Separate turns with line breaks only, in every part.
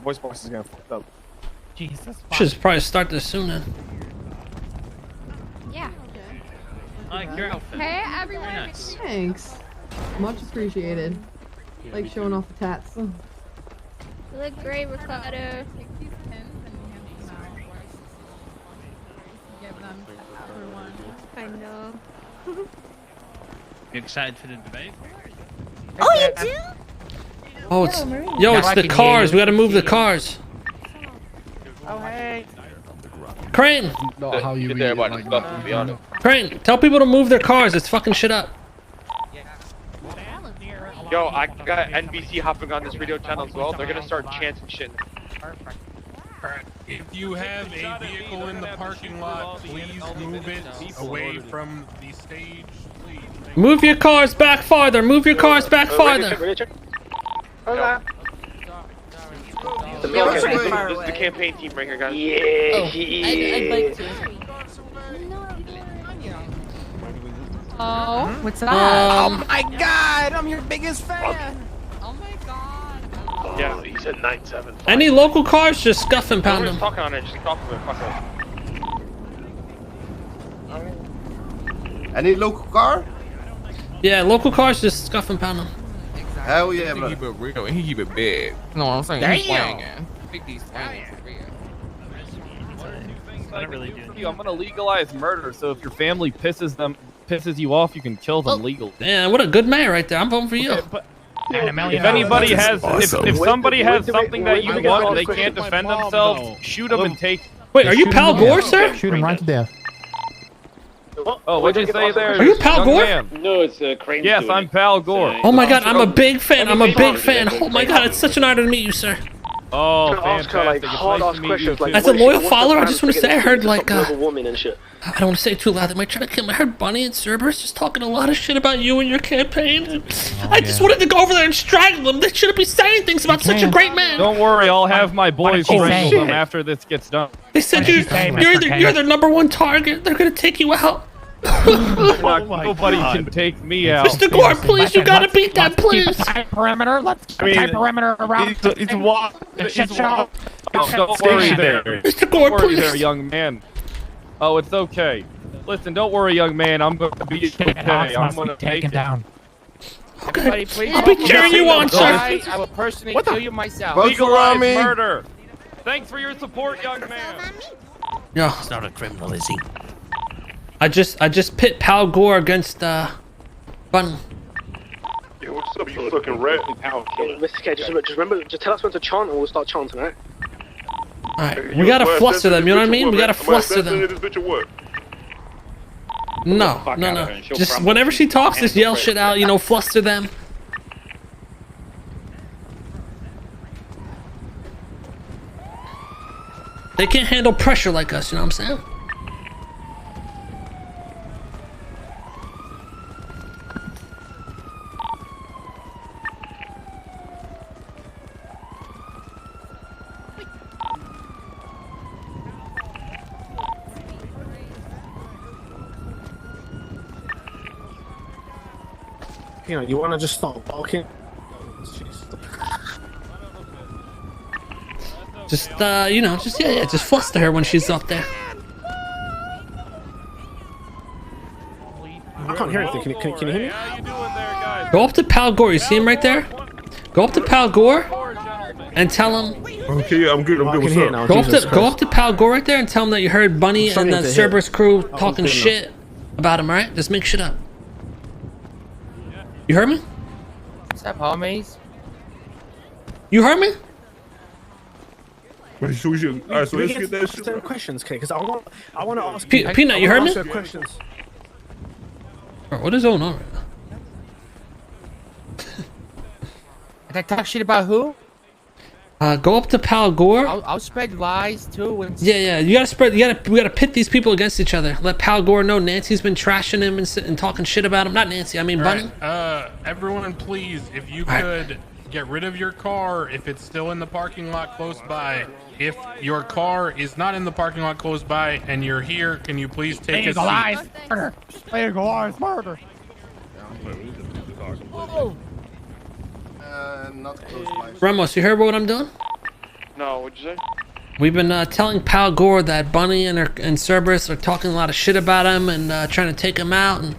voice box is gonna fuck up.
Jesus.
Should probably start this soon then.
Yeah.
I like your outfit.
Hey, everyone.
Nice.
Thanks. Much appreciated. Like showing off the tats.
You look great, Ricardo. I know.
You excited for the debate?
Oh, you do?
Oh, it's the cars. We gotta move the cars.
Oh hey.
Crane,
Not how you read it like that, to be honest.
Crane, tell people to move their cars. It's fucking shit up.
Yo, I got NBC hopping on this radio channel as well. They're gonna start chanting shit.
If you have a vehicle in the parking lot, please move it away from the stage, please.
Move your cars back farther. Move your cars back farther.
This is the campaign team right here, guys.
Yeah, I'd like to.
Oh,
what's up?
Oh my god, I'm your biggest fan.
Oh my god.
Yeah, he said 9-7.
Any local cars, just scuff and pound them.
Talking on it, just talk to it. Fuck it.
Any local car?
Yeah, local cars, just scuff and pound them.
Hell yeah,
He
bro.
keep it real and he keep it big.
No, I'm saying
Damn.
he's swinging. Big these swinging.
I don't really do it.
I'm gonna legalize murder, so if your family pisses you off, you can kill them legally.
Man, what a good mayor right there. I'm voting for you.
If anybody has, if somebody has something that you want and they can't defend themselves, shoot them and take.
Wait, are you Pal Gore, sir?
Shoot him right to death.
Oh, what'd you say there?
Are you Pal
young
Gore?
man?
No, it's Crane.
Yes, I'm Pal Gore.
Oh my god, I'm a big fan. I'm a big fan. Oh my god, it's such an honor to meet you, sir.
Oh, fantastic. It's nice to meet you too.
As a loyal follower, I just want to say I heard like
woman and shit.
I don't want to say it too loud. They might try to kill me. I heard Bunny and Cerberus just talking a lot of shit about you and your campaign. I just wanted to go over there and strangle them. They shouldn't be saying things about such a great man.
Don't worry, I'll have my boys strangle them after this gets done.
They said you're the #1 target. They're gonna take you out.
Nobody can take me out.
Mr. Gore, please, you gotta beat that, please.
Keep a tight perimeter. Let's keep a tight perimeter around.
Don't worry there.
Mr. Gore,
Don't worry there,
please.
young man. Oh, it's okay. Listen, don't worry, young man. I'm going to be okay. I'm going to take it
down.
Okay. I'll be cheering you on, sir.
I will personally kill you myself.
Legalize murder. Thanks for your support, young man.
No,
It's not a criminal, is he?
I just pit Pal Gore against Bunny.
Yeah, what's up, you fucking rat? Mr. K, just remember, just tell us when to chant and we'll start chanting, right?
Alright, we gotta fluster them, you know what I mean? We gotta fluster them. No. Just whenever she talks, just yell shit out, you know, fluster them. They can't handle pressure like us, you know what I'm saying?
You know, you want to just stop walking?
Just, you know, just, yeah, just fluster her when she's up there.
I can't hear anything. Can you hear me?
Go up to Pal Gore, you see him right there? Go up to Pal Gore and tell him.
Okay, I'm good. What's up?
Go up to Pal Gore right there and tell him that you heard Bunny and the Cerberus crew talking shit about him, alright? Just make shit up. You heard me?
What's up, homies?
You heard me?
Alright, so let's get that shit.
Questions, K, because I want to ask
Peanut, you heard me?
questions.
Bro, what is going on right now?
Did I talk shit about who?
Go up to Pal Gore.
I'll spread lies too.
Yeah, you gotta spread. We gotta pit these people against each other. Let Pal Gore know Nancy's been trashing him and talking shit about him. Not Nancy, I mean Bunny.
Everyone, please, if you could get rid of your car if it's still in the parking lot close by. If your car is not in the parking lot close by and you're here, can you please take a seat?
Legalize murder.
Not close by.
Ramos, you heard what I'm doing?
No, what'd you say?
We've been telling Pal Gore that Bunny and Cerberus are talking a lot of shit about him and trying to take him out, and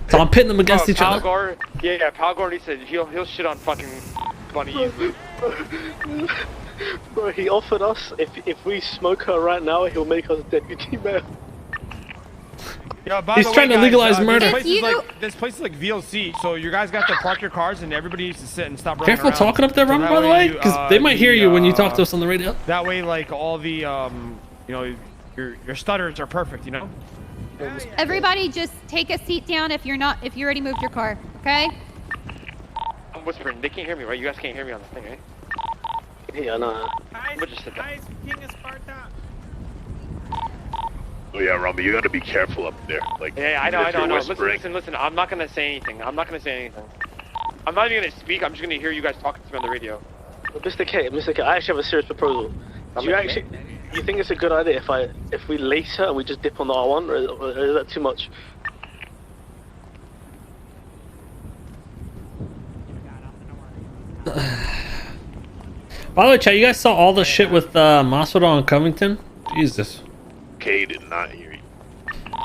so I'm pitting them against each other.
Gore, yeah, Pal Gore, he said he'll shit on fucking Bunny easily. Bro, he offered us if we smoke her right now, he'll make us deputy mayor.
Yeah,
He's trying to legalize murder.
This place is like VOC, so you guys got to park your cars and everybody needs to sit and stop running
Careful
around.
talking up there, Robert, by the way, because they might hear you when you talk to us on the radio.
That way, like, all the, you know, your stutters are perfect, you know?
Everybody just take a seat down if you already moved your car, okay?
I'm whispering, they can't hear me, right? You guys can't hear me on the thing, right? Yeah, no. We'll just sit down.
Oh yeah, Robbie, you gotta be careful up there. Like,
yeah, I know. Listen. I'm not gonna say anything. I'm not even gonna speak. I'm just gonna hear you guys talking to me on the radio. Mr. K, I actually have a serious proposal. Do you think it's a good idea if we lace her and we just dip on the R1, or is that too much?
By the way, chat, you guys saw all the shit with Masvidal and Covington? Jesus.
K did not hear you.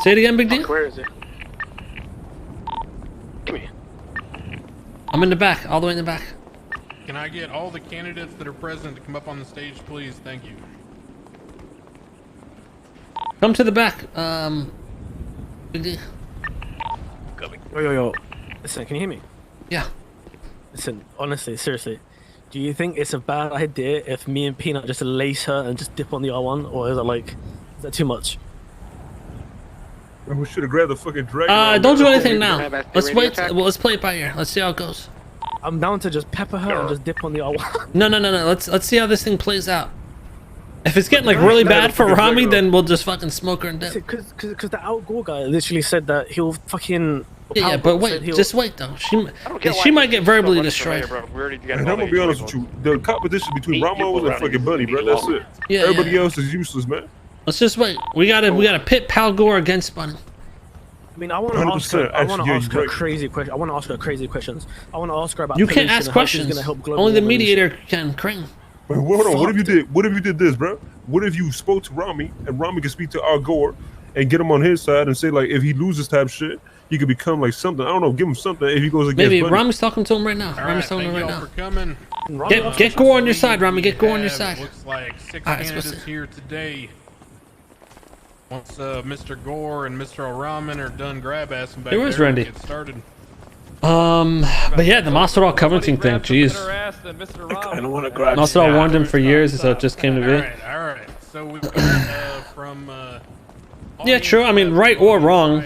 Say it again, Big D.
Where is it? Come here.
I'm in the back, all the way in the back.
Can I get all the candidates that are present to come up on the stage, please? Thank you.
Come to the back, Big D.
Yo. Listen, can you hear me?
Yeah.
Listen, honestly, seriously. Do you think it's a bad idea if me and Peanut just lace her and just dip on the R1, or is that too much?
We should have grabbed the fucking dragon.
Don't do anything now. Let's wait. Well, let's play it by ear. Let's see how it goes.
I'm down to just pepper her and just dip on the R1.
No. Let's see how this thing plays out. If it's getting like really bad for Rami, then we'll just fucking smoke her and dip.
Because the Al Gore guy literally said that he'll fucking.
Yeah, but wait, just wait though. She might get verbally destroyed.
And I'm gonna be honest with you, the competition between Ramos and fucking Bunny, bro. That's it.
Yeah,
everybody else is useless, man.
Let's just wait. We gotta pit Pal Gore against Bunny.
I mean, I want to ask her crazy questions. I want to ask her crazy questions. I want to ask her about.
You can't ask questions. Only the mediator can. Crane.
Wait, hold on. What if you did? What if you did this, bro? What if you spoke to Rami and Rami can speak to Al Gore and get him on his side and say like, if he loses type shit, he could become like something. I don't know. Give him something if he goes against.
Maybe
Bunny.
Rami's talking to him right now.
Rami's talking to him right now.
Get Gore on your side, Rami. Get Gore on your side.
Looks like 6 candidates here today. Once Mr. Gore and Mr. O'Rahman are done grab-assing back
there,
Randy.
Get
started.
But yeah, the Masvidal Covington thing, jeez.
I don't want to grab.
Masvidal warned him for years, so it just came to be.
All right. So we've got from.
Yeah, true. I mean, right or wrong,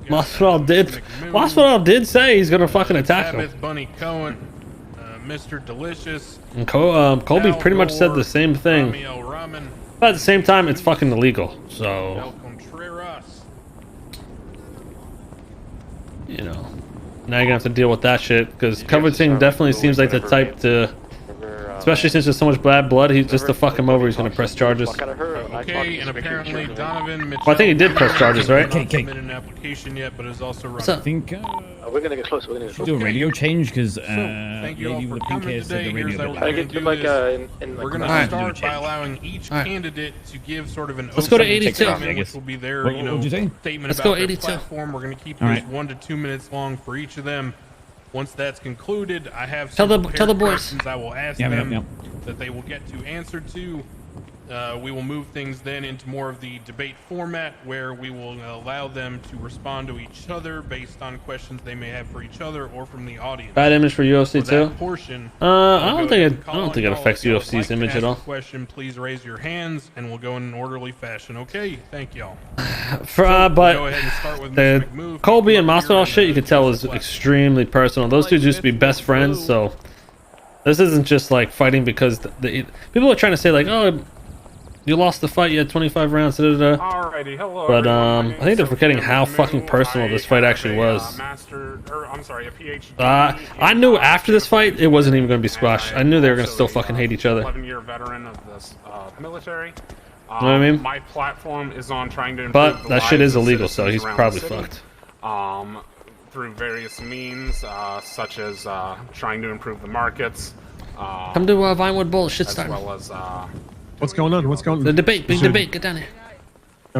Masvidal did say he's gonna fucking attack him.
Bunny Cohen, Mr. Delicious.
And Colby pretty much said the same thing. But at the same time, it's fucking illegal. So, you know, now you're gonna have to deal with that shit because Covington definitely seems like the type to, especially since there's so much bad blood. He's just to fuck him over. He's gonna press charges.
Okay, and apparently Donovan Mitchell.
Well, I think he did press charges, right?
Hasn't submitted an application yet, but is also running.
I think
we're gonna get close. We're gonna get close.
Do a radio change because
thank you all for coming today. Here's how we're
gonna do
we're gonna start by allowing each candidate to give sort of an.
Let's go to 82.
Which will be their statement
Let's
about
go
their
82.
platform. We're gonna keep these 1 to 2 minutes long for each of them. Once that's concluded, I have
tell the boys
questions I will ask them that they will get to answer to. We will move things then into more of the debate format where we will allow them to respond to each other based on questions they may have for each other or from the audience.
Bad image for UFC too.
Portion,
I don't think it affects UFC's image at all.
Question, please raise your hands and we'll go in an orderly fashion. Okay, thank y'all.
But the Colby and Masvidal shit, you could tell was extremely personal. Those two used to be best friends, so this isn't just like fighting because the people are trying to say like, oh, you lost the fight, you had 25 rounds,
Alrighty, hello.
But I think they're forgetting how fucking personal this fight actually was.
A PhD.
I knew after this fight it wasn't even going to be squashed. I knew they were going to still fucking hate each other.
11-year veteran of this military.
You know what I mean?
My platform is on trying to improve
but that shit is illegal, so he's probably fucked.
Through various means, such as trying to improve the markets,
Come to Vinewood Bowl. Shit's
as
starting.
well as
What's going on? What's going on?
The debate. Big debate. Get down here.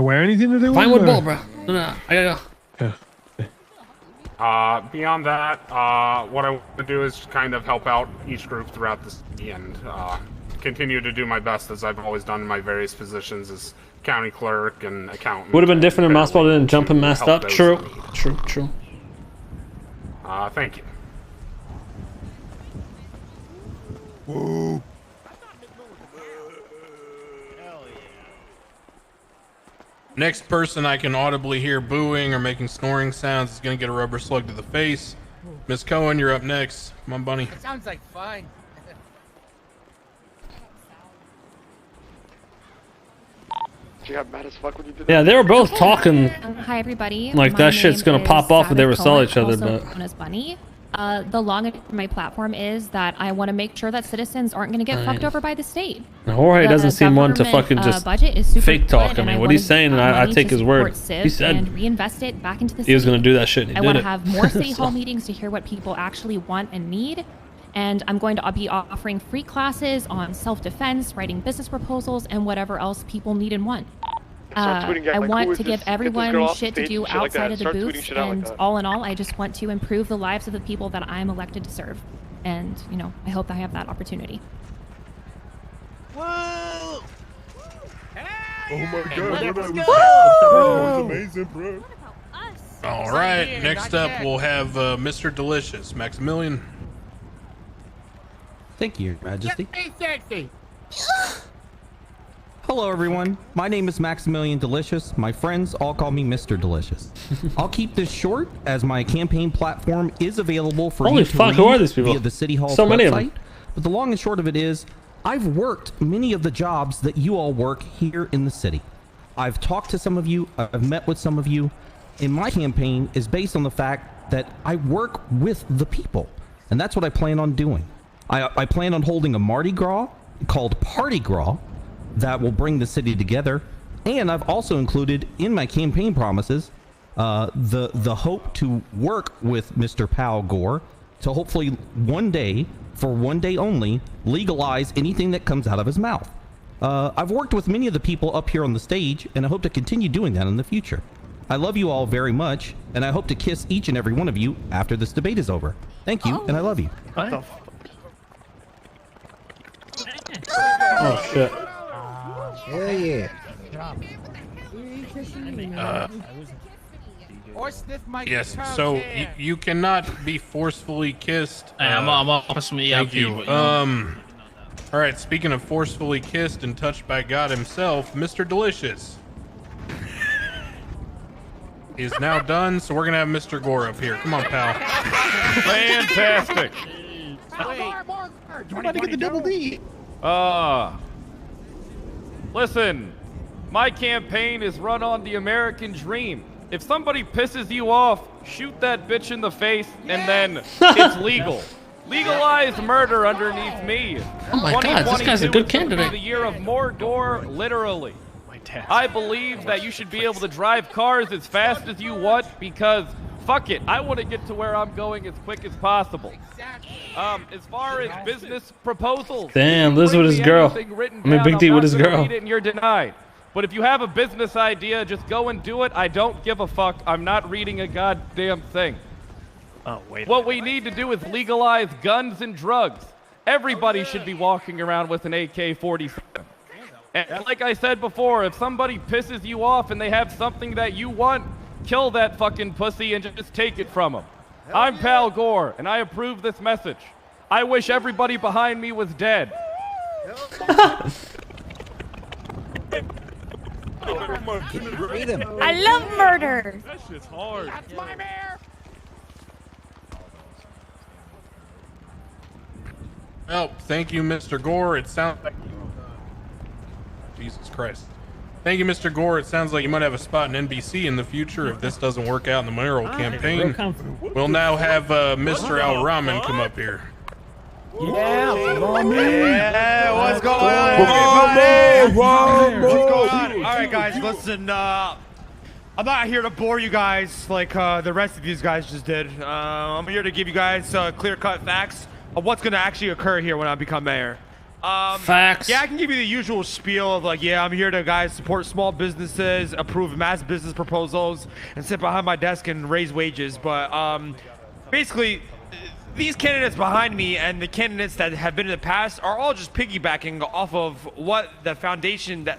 Wear anything to do with
Vinewood
it,
Bowl,
or-
bro. No, I gotta go.
beyond that, what I want to do is kind of help out each group throughout the city and continue to do my best as I've always done in my various positions as county clerk and accountant.
Would have been different if Mossball didn't jump and messed
help
up.
those
True.
in need.
True.
Thank you.
Whoa.
Next person I can audibly hear booing or making snoring sounds is gonna get a rubber slug to the face. Miss Cohen, you're up next. Come on, bunny.
That sounds like fun.
You got mad as fuck when you did
Yeah, they were both talking.
Hi, everybody.
Like, that shit's gonna pop off if they were to sell each other, but-
known as Bunny. The long and my platform is that I want to make sure that citizens aren't going to get fucked over by the state.
Now, Jorge doesn't seem one to
government,
fucking just
budget is super
fake talk.
good,
I mean,
and
what he's
wanna
saying, and I
money
take
to
his word.
support Civ
He said
and reinvest it back into the
he was
city.
gonna do that shit, and he
I
did
want to
it.
have more city
So-
hall meetings to hear what people actually want and need. And I'm going to be offering free classes on self-defense, writing business proposals, and whatever else people need and want.
tweeting at,
I
like, who
want
is
to
this?
give
Get this
everyone
girl off
shit to
stage
do
and shit like
outside
that.
of the
Start tweeting
booths,
shit out like
and
that.
all in all, I just want to improve the lives of the people that I'm elected to serve. And, you know, I hope I have that opportunity.
Oh my god, that was amazing, bro.
All right, next up we'll have Mr. Delicious, Maximilian.
Thank you, Your Majesty.
Be sexy.
Hello, everyone. My name is Maximilian Delicious. My friends all call me Mr. Delicious. I'll keep this short, as my campaign platform is available for
Holy
you to
fuck,
read
who are these people?
via the City Hall
So
website.
many of them.
But the long and short of it is, I've worked many of the jobs that you all work here in the city. I've talked to some of you. I've met with some of you. And my campaign is based on the fact that I work with the people. And that's what I plan on doing. I plan on holding a Mardi Gras called Party Gras that will bring the city together. And I've also included in my campaign promises the hope to work with Mr. Pal Gore to hopefully one day, for one day only, legalize anything that comes out of his mouth. I've worked with many of the people up here on the stage, and I hope to continue doing that in the future. I love you all very much, and I hope to kiss each and every one of you after this debate is over. Thank you, and I love you.
Oh shit.
Hell yeah. Or sniff my
Yes,
toe
so
chair.
you cannot be forcefully kissed.
Hey, I'm off me
Thank
up
you.
here, but,
All right, speaking of forcefully kissed and touched by God himself, Mr. Delicious is now done, so we're gonna have Mr. Gore up here. Come on, pal.
Fantastic.
You want to get the double D?
Listen, my campaign is run on the American dream. If somebody pisses you off, shoot that bitch in the face, and then it's legal. Legalize murder underneath me.
Oh my god, this guy's a
2022
good
is gonna be
candidate.
The year of more gore, literally. I believe that you should be able to drive cars as fast as you want because, fuck it, I want to get to where I'm going as quick as possible. As far as business proposals,
Damn,
if you
lives with
bring
his
me
girl.
anything written
I mean,
down,
Big
I'm
D with
not
his
gonna
girl.
read it and you're denied. But if you have a business idea, just go and do it. I don't give a fuck. I'm not reading a goddamn thing.
Oh, wait.
What we need to do is legalize guns and drugs. Everybody should be walking around with an AK-47. And like I said before, if somebody pisses you off and they have something that you want, kill that fucking pussy and just take it from them. I'm Pal Gore, and I approve this message. I wish everybody behind me was dead.
I love murder.
That shit's hard.
That's my mayor.
Well, thank you, Mr. Gore. It sounds like... Jesus Christ. Thank you, Mr. Gore. It sounds like you might have a spot in NBC in the future if this doesn't work out in the mayoral campaign. We'll now have Mr. Al Rahman come up here.
Yeah, what's going on? What's going on? All right, guys, listen. I'm not here to bore you guys like the rest of these guys just did. I'm here to give you guys clear-cut facts of what's gonna actually occur here when I become mayor.
Facts.
Yeah, I can give you the usual spiel of like, yeah, I'm here to guys support small businesses, approve mass business proposals, and sit behind my desk and raise wages. But basically, these candidates behind me and the candidates that have been in the past are all just piggybacking off of what the foundation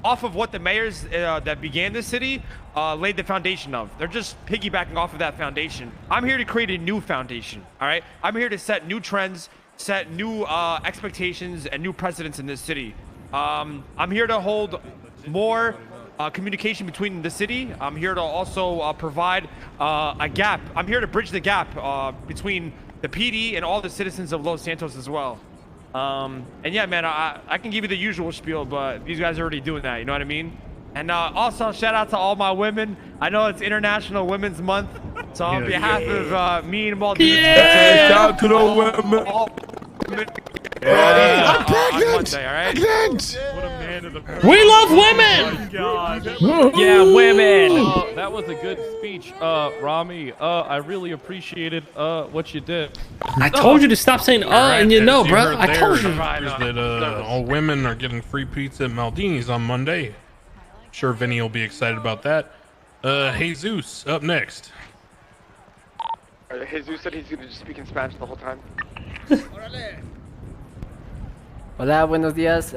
off of what the mayors that began this city laid the foundation of. They're just piggybacking off of that foundation. I'm here to create a new foundation. All right, I'm here to set new trends, set new expectations and new precedents in this city. I'm here to hold more communication between the city. I'm here to also provide a gap. I'm here to bridge the gap between the PD and all the citizens of Los Santos as well. And yeah, man, I can give you the usual spiel, but these guys are already doing that, you know what I mean? And also, shout out to all my women. I know it's International Women's Month, so on behalf of me and Maldives,
shout out to the women.
I'm
on Monday, all right?
We love women.
Yeah, women. That was a good speech, Rami. I really appreciated what you did.
I told you to stop saying and you know, bro. I told you.
That all women are getting free pizza at Maldini's on Monday. Sure, Vinny will be excited about that. Jesus, up next.
Jesus said he's going to just speak in Spanish the whole time.
Hola, buenos días.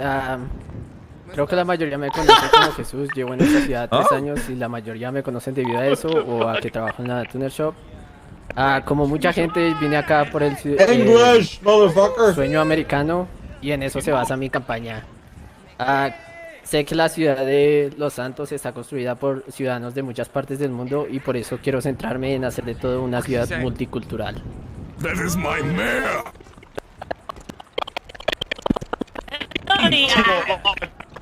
Creo que la mayoría me conoce como Jesús. Llevo en esta ciudad 3 años y la mayoría me conocen debido a eso o a que trabajo en la Tuner Shop. Como mucha gente vine acá por el sueño americano y en eso se basa mi campaña. Sé que la ciudad de Los Santos está construida por ciudadanos de muchas partes del mundo y por eso quiero centrarme en hacer de todo una ciudad multicultural.
That is my mayor.
Like,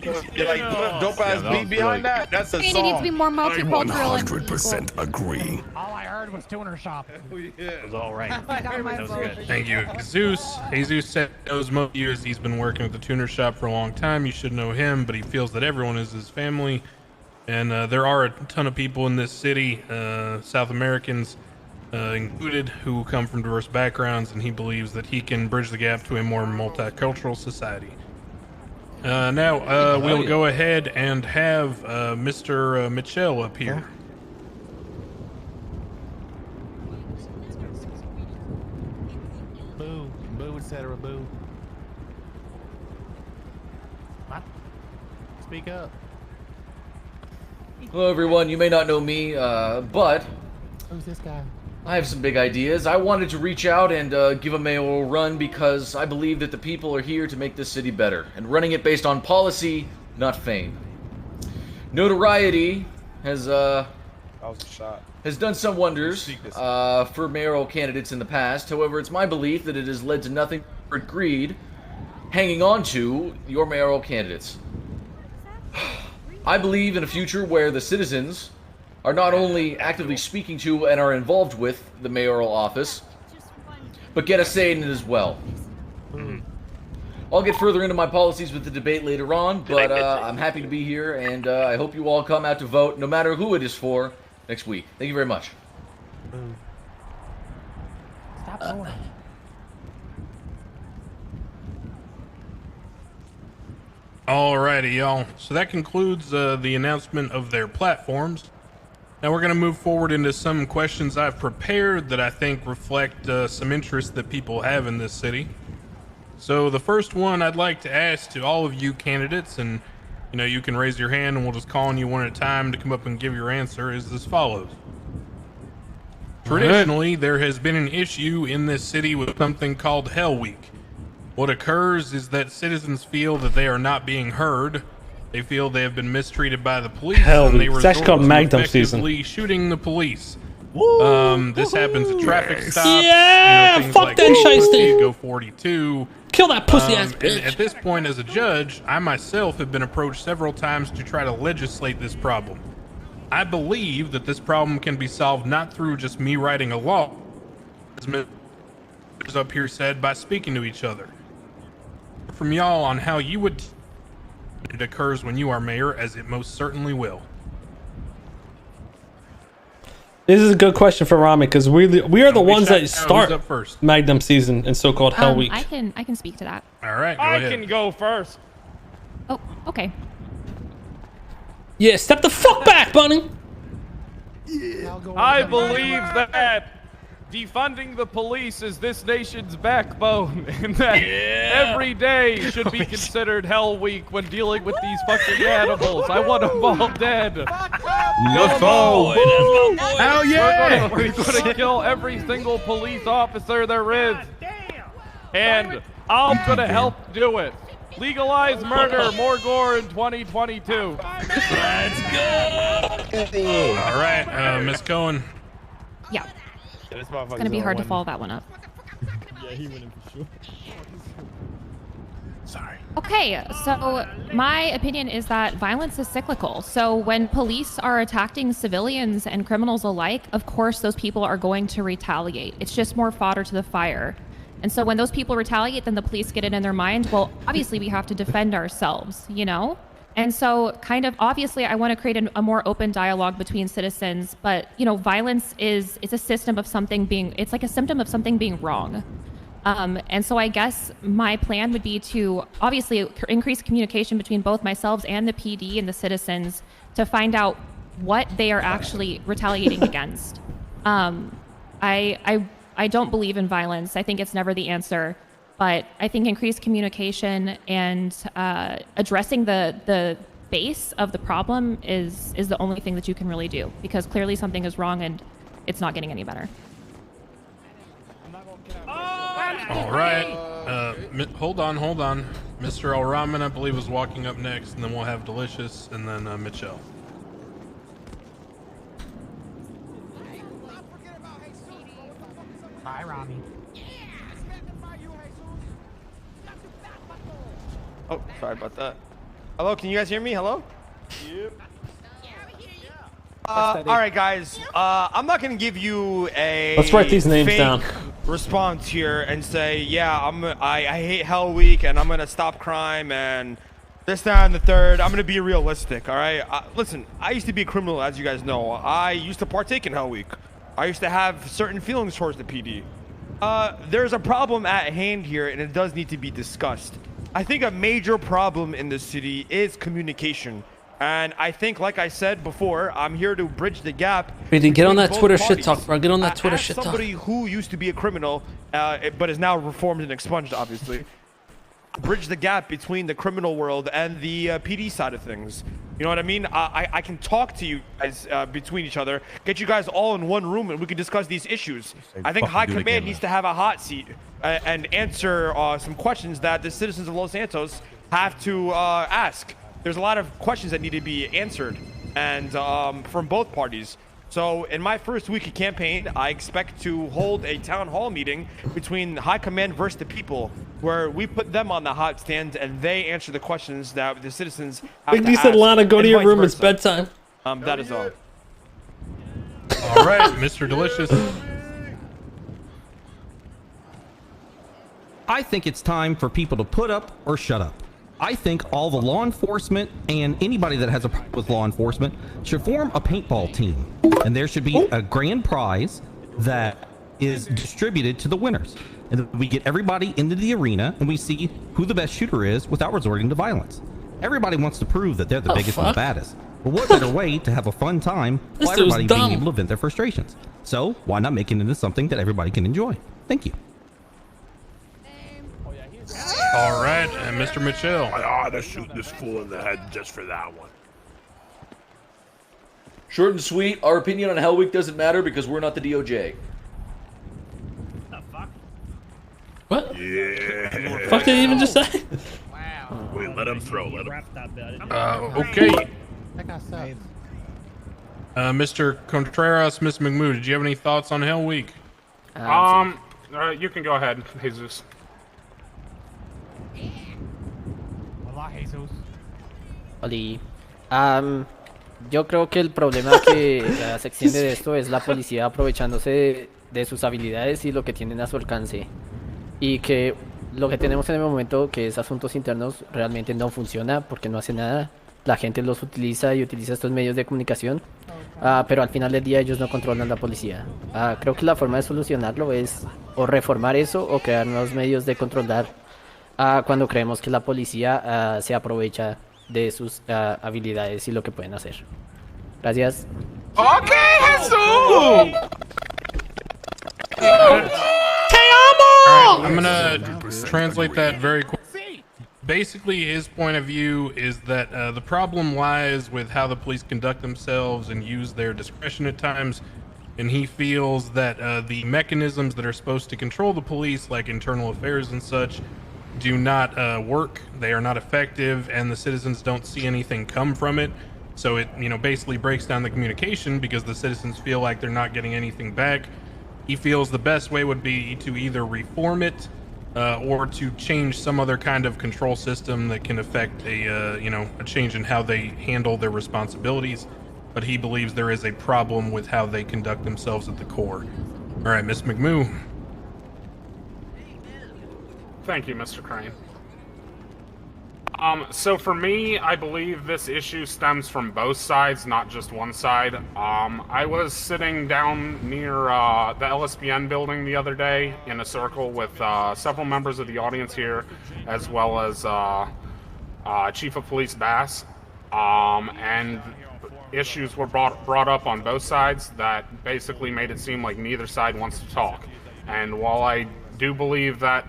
put a dope ass beat behind that. That's a
It
song.
needs to be more multicultural.
100% agree.
All I heard was tuner shop.
It was all right.
That
was good.
Thank you, Jesus. Jesus said knows most of you as he's been working with the tuner shop for a long time. You should know him, but he feels that everyone is his family. And there are a ton of people in this city, South Americans included, who come from diverse backgrounds, and he believes that he can bridge the gap to a more multicultural society. Now, we'll go ahead and have Mr. Mitchell up here.
Boo, boo, etc. Boo. What? Speak up.
Hello everyone, you may not know me, but
Who's this guy?
I have some big ideas. I wanted to reach out and give a mayoral run because I believe that the people are here to make this city better, and running it based on policy, not fame. Notoriety has
That was a shot.
has done some wonders for mayoral candidates in the past. However, it's my belief that it has led to nothing but greed hanging on to your mayoral candidates. I believe in a future where the citizens are not only actively speaking to and are involved with the mayoral office, but get a say in it as well. I'll get further into my policies with the debate later on, but I'm happy to be here, and I hope you all come out to vote, no matter who it is for, next week. Thank you very much.
Stop going.
Alrighty, y'all. So that concludes the announcement of their platforms. Now we're going to move forward into some questions I've prepared that I think reflect some interest that people have in this city. So the first one I'd like to ask to all of you candidates, and you can raise your hand and we'll just call on you one at a time to come up and give your answer, is as follows. Traditionally, there has been an issue in this city with something called Hell Week. What occurs is that citizens feel that they are not being heard. They feel they have been mistreated by the police, and they resort to effectively shooting the police. This happens at traffic stops.
Yeah,
things
fuck
like
that shiesty.
Go 42.
Kill that pussy ass bitch.
And at this point, as a judge, I myself have been approached several times to try to legislate this problem. I believe that this problem can be solved not through just me writing a law, as members up here said, by speaking to each other. From y'all on how you would it occurs when you are mayor, as it most certainly will.
This is a good question for Rami because we are the ones that start
up first?
Magnum season and so-called Hell Week.
I can speak to that.
All right, go
I
ahead.
can go first.
Oh, okay.
Yeah, step the fuck back, Bunny.
I believe that defunding the police is this nation's backbone, and that every day should be considered Hell Week when dealing with these fucking animals. I want them all dead.
Let's go.
Hell yeah! We're gonna kill every single police officer there is, and I'm gonna help do it. Legalize murder, more gore in 2022.
Let's go.
All right, Miss Cohen.
Yeah. It's gonna be hard to follow that one up.
Yeah, he went in for sure.
Sorry.
Okay, so my opinion is that violence is cyclical. So when police are attacking civilians and criminals alike, of course those people are going to retaliate. It's just more fodder to the fire. And so when those people retaliate, then the police get it in their mind, well, obviously we have to defend ourselves, you know? And so kind of obviously I want to create a more open dialogue between citizens, but you know, violence is a system of something being, it's like a symptom of something being wrong. And so I guess my plan would be to obviously increase communication between both myself and the PD and the citizens to find out what they are actually retaliating against. I don't believe in violence. I think it's never the answer. But I think increased communication and addressing the base of the problem is the only thing that you can really do, because clearly something is wrong and it's not getting any better.
All right. Hold on. Mr. El Rahman, I believe, is walking up next, and then we'll have Delicious, and then Mitchell.
Bye, Rami.
Oh, sorry about that. Hello, can you guys hear me? Hello?
Yep.
All right, guys. I'm not gonna give you a
Let's write these names
fake
down.
response here and say, yeah, I hate Hell Week and I'm gonna stop crime and this, that, and the third. I'm gonna be realistic. All right. Listen, I used to be a criminal, as you guys know. I used to partake in Hell Week. I used to have certain feelings towards the PD. There's a problem at hand here, and it does need to be discussed. I think a major problem in this city is communication. And I think, like I said before, I'm here to bridge the gap.
Wait, get on that
both
Twitter
parties.
shit talk, bro. Get on that Twitter
As
shit talk.
somebody who used to be a criminal, but is now reformed and expunged, obviously. Bridge the gap between the criminal world and the PD side of things. You know what I mean? I can talk to you guys between each other, get you guys all in one room, and we can discuss these issues. I think High Command needs to have a hot seat and answer some questions that the citizens of Los Santos have to ask. There's a lot of questions that need to be answered, and from both parties. So in my first week of campaign, I expect to hold a town hall meeting between High Command versus the people, where we put them on the hot stand and they answer the questions that the citizens have
Big
to
D said,
ask,
Lana, go
and
to your
vice
room. It's
versa.
bedtime.
That is all.
All right, Mr. Delicious.
I think it's time for people to put up or shut up. I think all the law enforcement and anybody that has a problem with law enforcement should form a paintball team. And there should be a grand prize that is distributed to the winners. And then we get everybody into the arena and we see who the best shooter is without resorting to violence. Everybody wants to prove that they're the biggest and the baddest. But what better way to have a fun time
This
while
dude's
everybody
dumb.
being able to vent their frustrations? So why not make it into something that everybody can enjoy? Thank you.
All right, and Mr. Mitchell.
I ought to shoot this fool in the head just for that one.
Short and sweet. Our opinion on Hell Week doesn't matter because we're not the DOJ.
What?
Yeah.
Fuck did he even just say?
Wait, let him throw. Let him.
Okay.
That guy sucks.
Mr. Contreras, Miss McMoo, did you have any thoughts on Hell Week?
You can go ahead, Jesus.
Hola, Jesus.
Oli. Yo creo que el problema que se extiende de esto es la policía aprovechándose de sus habilidades y lo que tienen a su alcance. Y que lo que tenemos en el momento, que es asuntos internos, realmente no funciona porque no hace nada. La gente los utiliza y utiliza estos medios de comunicación pero al final del día ellos no controlan la policía. Creo que la forma de solucionarlo es o reformar eso o crear nuevos medios de controlar cuando creemos que la policía se aprovecha de sus habilidades y lo que pueden hacer. Gracias.
Okay,
Jesús!
I'm gonna translate that very quick. Basically, his point of view is that the problem lies with how the police conduct themselves and use their discretion at times, and he feels that the mechanisms that are supposed to control the police, like internal affairs and such, do not work. They are not effective, and the citizens don't see anything come from it. So it, basically breaks down the communication because the citizens feel like they're not getting anything back. He feels the best way would be to either reform it or to change some other kind of control system that can affect a change in how they handle their responsibilities. But he believes there is a problem with how they conduct themselves at the core. All right, Miss McMoo.
Thank you, Mr. Crane. So for me, I believe this issue stems from both sides, not just one side. I was sitting down near the LSPN building the other day in a circle with several members of the audience here, as well as Chief of Police Bass, and issues were brought up on both sides that basically made it seem like neither side wants to talk. And while I do believe that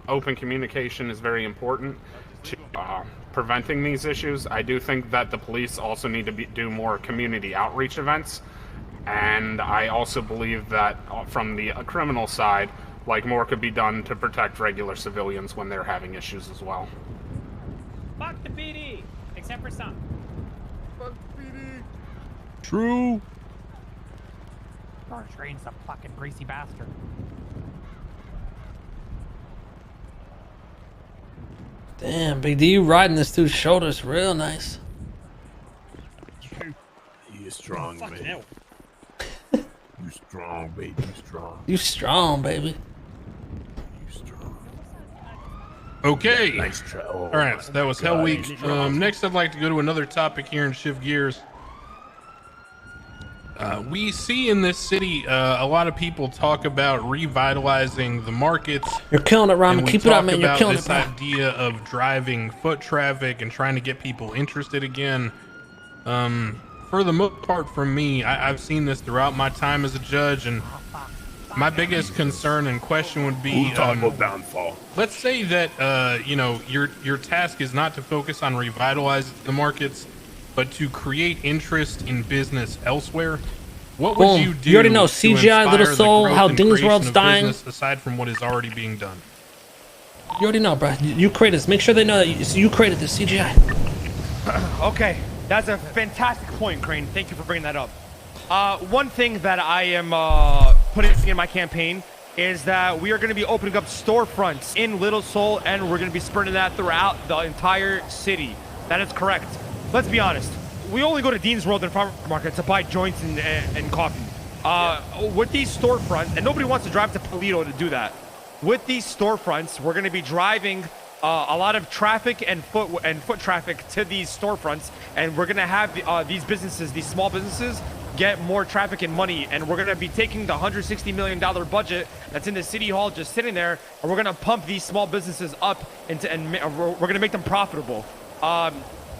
open communication is very important to preventing these issues, I do think that the police also need to do more community outreach events, and I also believe that from the criminal side, like, more could be done to protect regular civilians when they're having issues as well.
Fuck the PD, except for some.
Fuck PD.
True.
George Green's a fucking greasy bastard.
Damn, Big D, you riding this dude's shoulders real nice.
He is strong, man. You strong, baby. You strong.
You strong, baby.
Okay.
Nice try. Oh,
all right, so that was Hell Week. Next, I'd like to go to another topic here and shift gears. We see in this city a lot of people talk about revitalizing the markets.
You're killing it, Ryan. Keep it up, man. You're killing it,
bro. This idea of driving foot traffic and trying to get people interested again. For the most part, for me, I've seen this throughout my time as a judge, and my biggest concern and question would be,
downfall.
Let's say that your task is not to focus on revitalizing the markets, but to create interest in business elsewhere. What would you do?
You already know CGI, Little Soul, how Ding's World's dying.
Aside from what is already being done.
You already know, bro. You created this. Make sure they know that you created this CGI.
Okay, that's a fantastic point, Crane. Thank you for bringing that up. One thing that I am putting in my campaign is that we are going to be opening up storefronts in Little Soul, and we're going to be spreading that throughout the entire city. That is correct. Let's be honest. We only go to Dean's World and Farmer Market to buy joints and coffee. With these storefronts, and nobody wants to drive to Polito to do that. With these storefronts, we're going to be driving a lot of traffic and foot traffic to these storefronts, and we're going to have these businesses, these small businesses, get more traffic and money, and we're going to be taking the $160 million budget that's in the city hall just sitting there, and we're going to pump these small businesses up and we're going to make them profitable.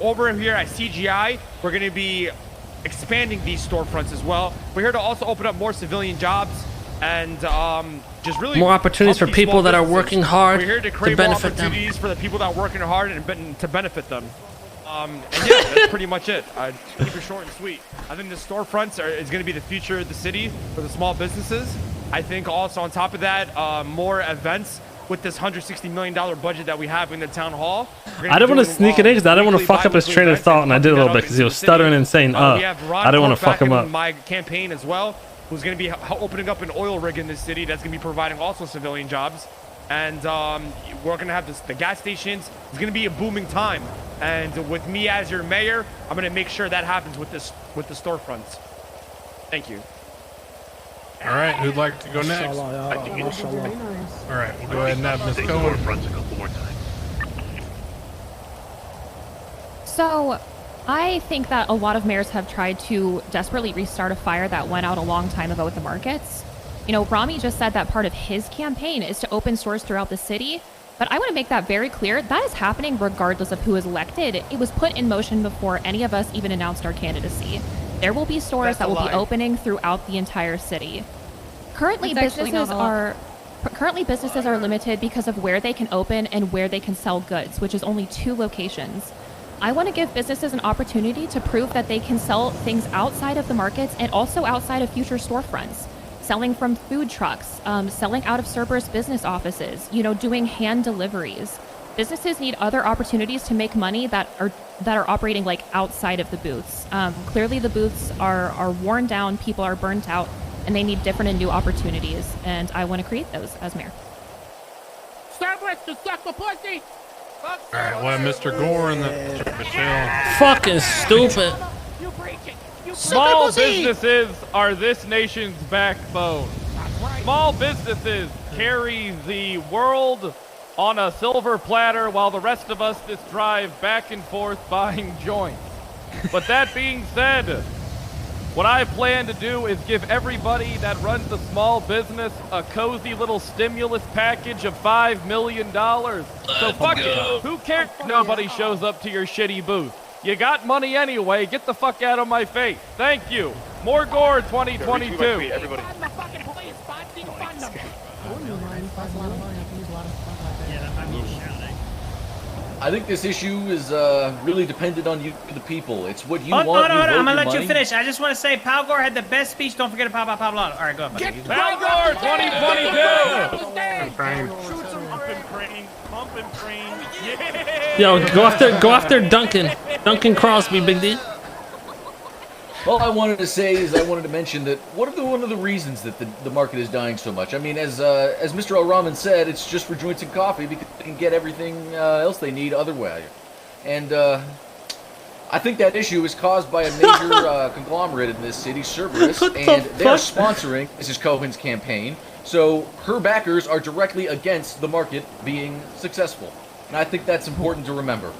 Over here at CGI, we're going to be expanding these storefronts as well. We're here to also open up more civilian jobs and just really
more opportunities for people that are working hard.
We're here to create more opportunities for the people that are working hard and to benefit them. And yeah, that's pretty much it. Keep it short and sweet. I think the storefronts is going to be the future of the city for the small businesses. I think also on top of that, more events with this $160 million budget that we have in the town hall.
I didn't want to sneak it in because I didn't want to fuck up his train of thought, and I did a little bit because he was stuttering and saying,
we have Ron
I didn't want to
Clark
fuck him
back
up.
in my campaign as well, who's going to be opening up an oil rig in this city that's going to be providing also civilian jobs. And we're going to have the gas stations. It's going to be a booming time. And with me as your mayor, I'm going to make sure that happens with the storefronts. Thank you.
All right, who'd like to go next? All right, we'll go ahead and have Ms. Cohen.
So, I think that a lot of mayors have tried to desperately restart a fire that went out a long time ago with the markets. You know, Rami just said that part of his campaign is to open stores throughout the city, but I want to make that very clear. That is happening regardless of who is elected. It was put in motion before any of us even announced our candidacy. There will be stores that will be opening throughout the entire city. Currently, businesses are limited because of where they can open and where they can sell goods, which is only 2 locations. I want to give businesses an opportunity to prove that they can sell things outside of the markets and also outside of future storefronts. Selling from food trucks, selling out of Cerberus business offices, you know, doing hand deliveries. Businesses need other opportunities to make money that are operating like outside of the booths. Clearly the booths are worn down, people are burnt out, and they need different and new opportunities, and I want to create those as mayor.
Cerberus, you suck for pussy!
Alright, well, Mr. Gore and the Michelle.
Fucking stupid.
Small businesses are this nation's backbone. Small businesses carry the world on a silver platter while the rest of us just drive back and forth buying joints. But that being said, what I plan to do is give everybody that runs a small business a cozy little stimulus package of $5 million. So fuck it. Who cares if nobody shows up to your shitty booth? You got money anyway. Get the fuck out of my face. Thank you. More Gore 2022.
Everybody.
I think this issue is really dependent on you, the people. It's what you
Oh,
want.
no, I'm gonna let
money.
you finish. I just want to say, Pal Gore had the best speech. Don't forget about Pablo. All right, go ahead. Buddy.
Pal Gore 2022.
Yo, go after Duncan Crosby, Big D.
All I wanted to say is I wanted to mention that one of the reasons that the market is dying so much. I mean, as Mr. Al-Rahman said, it's just for joints and coffee because they can get everything else they need otherwise. And I think that issue is caused by a major conglomerate in this city, Cerberus, and they are sponsoring Mrs. Cohen's campaign. So her backers are directly against the market being successful. And I think that's important to remember.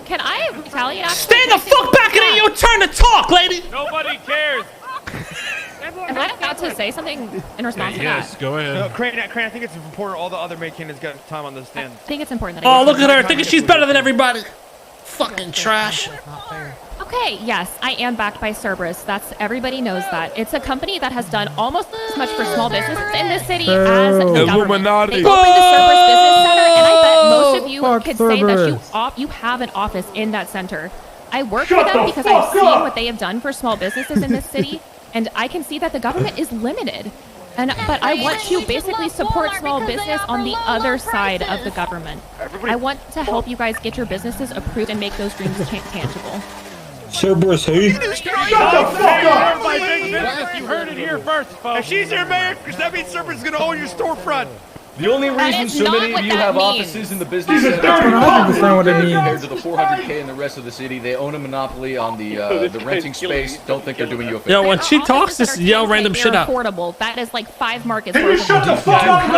Can I retaliate?
Stand the fuck back and then your turn to talk, lady!
Nobody cares.
Am I about to say something in response to that?
Yes, go ahead.
No, Crane, I think it's important all the other main candidates got time on the stand.
I think it's important that I
Oh, look at her, thinking she's better than everybody. Fucking trash.
Okay, yes, I am backed by Cerberus. Everybody knows that. It's a company that has done almost as much for small businesses in this city as the government.
Illuminati.
They opened the Cerberus Business Center, and I bet most of you could say that you have an office in that center. I work for them because I've seen what they have done for small businesses in this city, and I can see that the government is limited. But I want to basically support small business on the other side of the government. I want to help you guys get your businesses approved and make those dreams tangible.
Cerberus, hey?
Shut the fuck up! My big business, you heard it here first, folks.
If she's your mayor, because that means Cerberus is going to own your storefront.
The only reason so many of you have offices in the business center compared to the 400K in the rest of the city, they own a monopoly on the renting space. Don't think they're doing you a favor.
Yo, when she talks, just yell random shit out.
Affordable. That is like 5 markets worth
Shut the fuck up!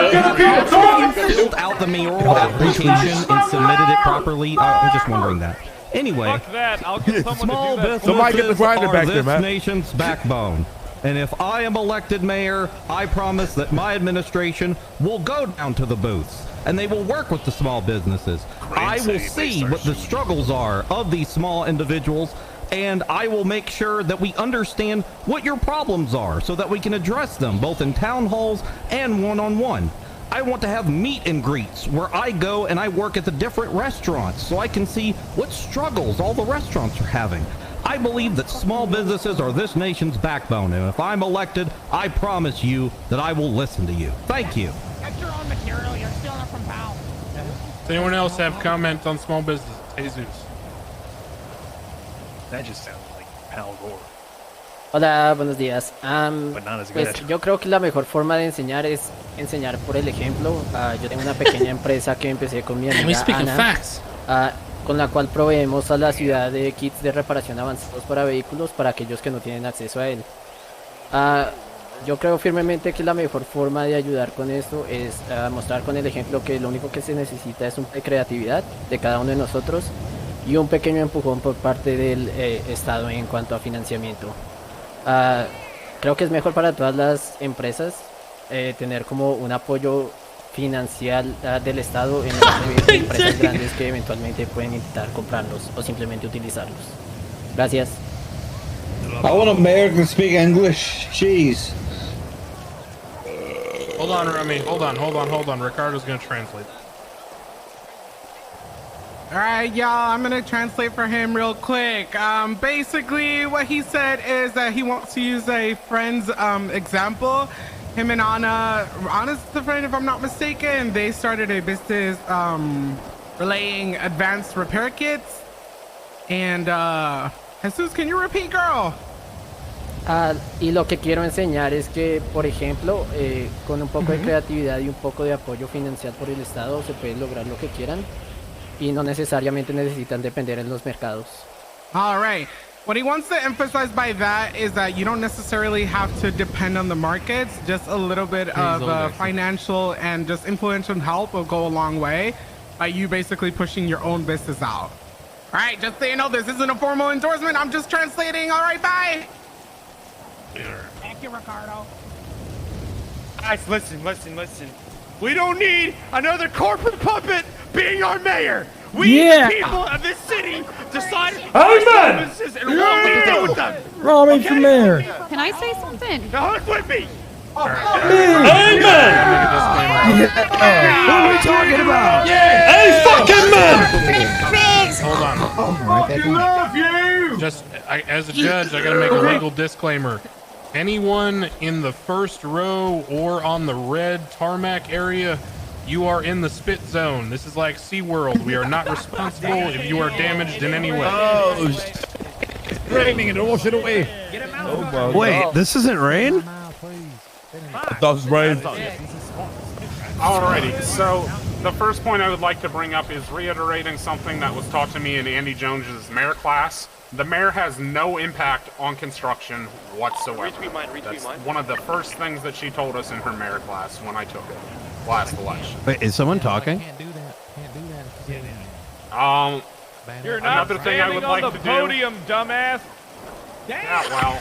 You filled out the mayoral application and submitted it properly. I'm just wondering that. Anyway,
Fuck that. I'll get someone
small
to do that.
businesses
Somebody get the grinder
are
back
this
there, man.
nation's backbone. And if I am elected mayor, I promise that my administration will go down to the booths and they will work with the small businesses. I will see what the struggles are of these small individuals, and I will make sure that we understand what your problems are so that we can address them both in town halls and one-on-one. I want to have meet and greets where I go and I work at the different restaurants so I can see what struggles all the restaurants are having. I believe that small businesses are this nation's backbone, and if I'm elected, I promise you that I will listen to you. Thank you.
That's your own material. You're stealing it from Pal.
Does anyone else have comments on small business? Jesus.
That just sounds like Pal Gore.
Hola, buenos días.
But not as
Pues
good.
yo creo que la mejor forma de enseñar es enseñar por el ejemplo. Yo tengo una pequeña empresa que empecé con mi amiga Ana, con la cual proveemos a la ciudad de kits de reparación avanzados para vehículos para aquellos que no tienen acceso a él. Yo creo firmemente que la mejor forma de ayudar con esto es mostrar con el ejemplo que lo único que se necesita es un poco de creatividad de cada uno de nosotros y un pequeño empujón por parte del Estado en cuanto a financiamiento. Creo que es mejor para todas las empresas tener como un apoyo financiero del Estado en lugar de empresas grandes que eventualmente pueden intentar comprarlos o simplemente utilizarlos. Gracias.
I want a mayor to speak English. Jeez.
Hold on, Remy. Hold on. Ricardo's gonna translate.
All right, y'all, I'm gonna translate for him real quick. Basically, what he said is that he wants to use a friend's example. Him and Anna's the friend, if I'm not mistaken. They started a business relaying advanced repair kits. And Jesus, can you repeat, girl?
Y lo que quiero enseñar es que, por ejemplo, con un poco de creatividad y un poco de apoyo financiero por el Estado se puede lograr lo que quieran y no necesariamente necesitan depender en los mercados.
All right. What he wants to emphasize by that is that you don't necessarily have to depend on the markets. Just a little bit of financial and just influential help will go a long way by you basically pushing your own business out. All right, just so you know, this isn't a formal endorsement. I'm just translating. All right, bye. Thank you, Ricardo.
Guys, listen. We don't need another corporate puppet being our mayor. We, the people of this city, decide our services and what we do with them.
Rami for mayor.
Can I say something?
Now hook with me.
Amen. What are we talking about?
Yeah.
Hey, fucking man.
Hold on.
Fucking love you.
Just as a judge, I gotta make a legal disclaimer. Anyone in the first row or on the red tarmac area, you are in the spit zone. This is like SeaWorld. We are not responsible if you are damaged in any way.
Oh, raining and wash it away. Wait, this isn't rain?
I thought it was rain.
Alrighty, so the first point I would like to bring up is reiterating something that was taught to me in Andy Jones's mayor class. The mayor has no impact on construction whatsoever. That's one of the first things that she told us in her mayor class when I took it last election.
Wait, is someone talking?
You're not
another thing I would like
on the
to
podium, dumbass.
Yeah, well.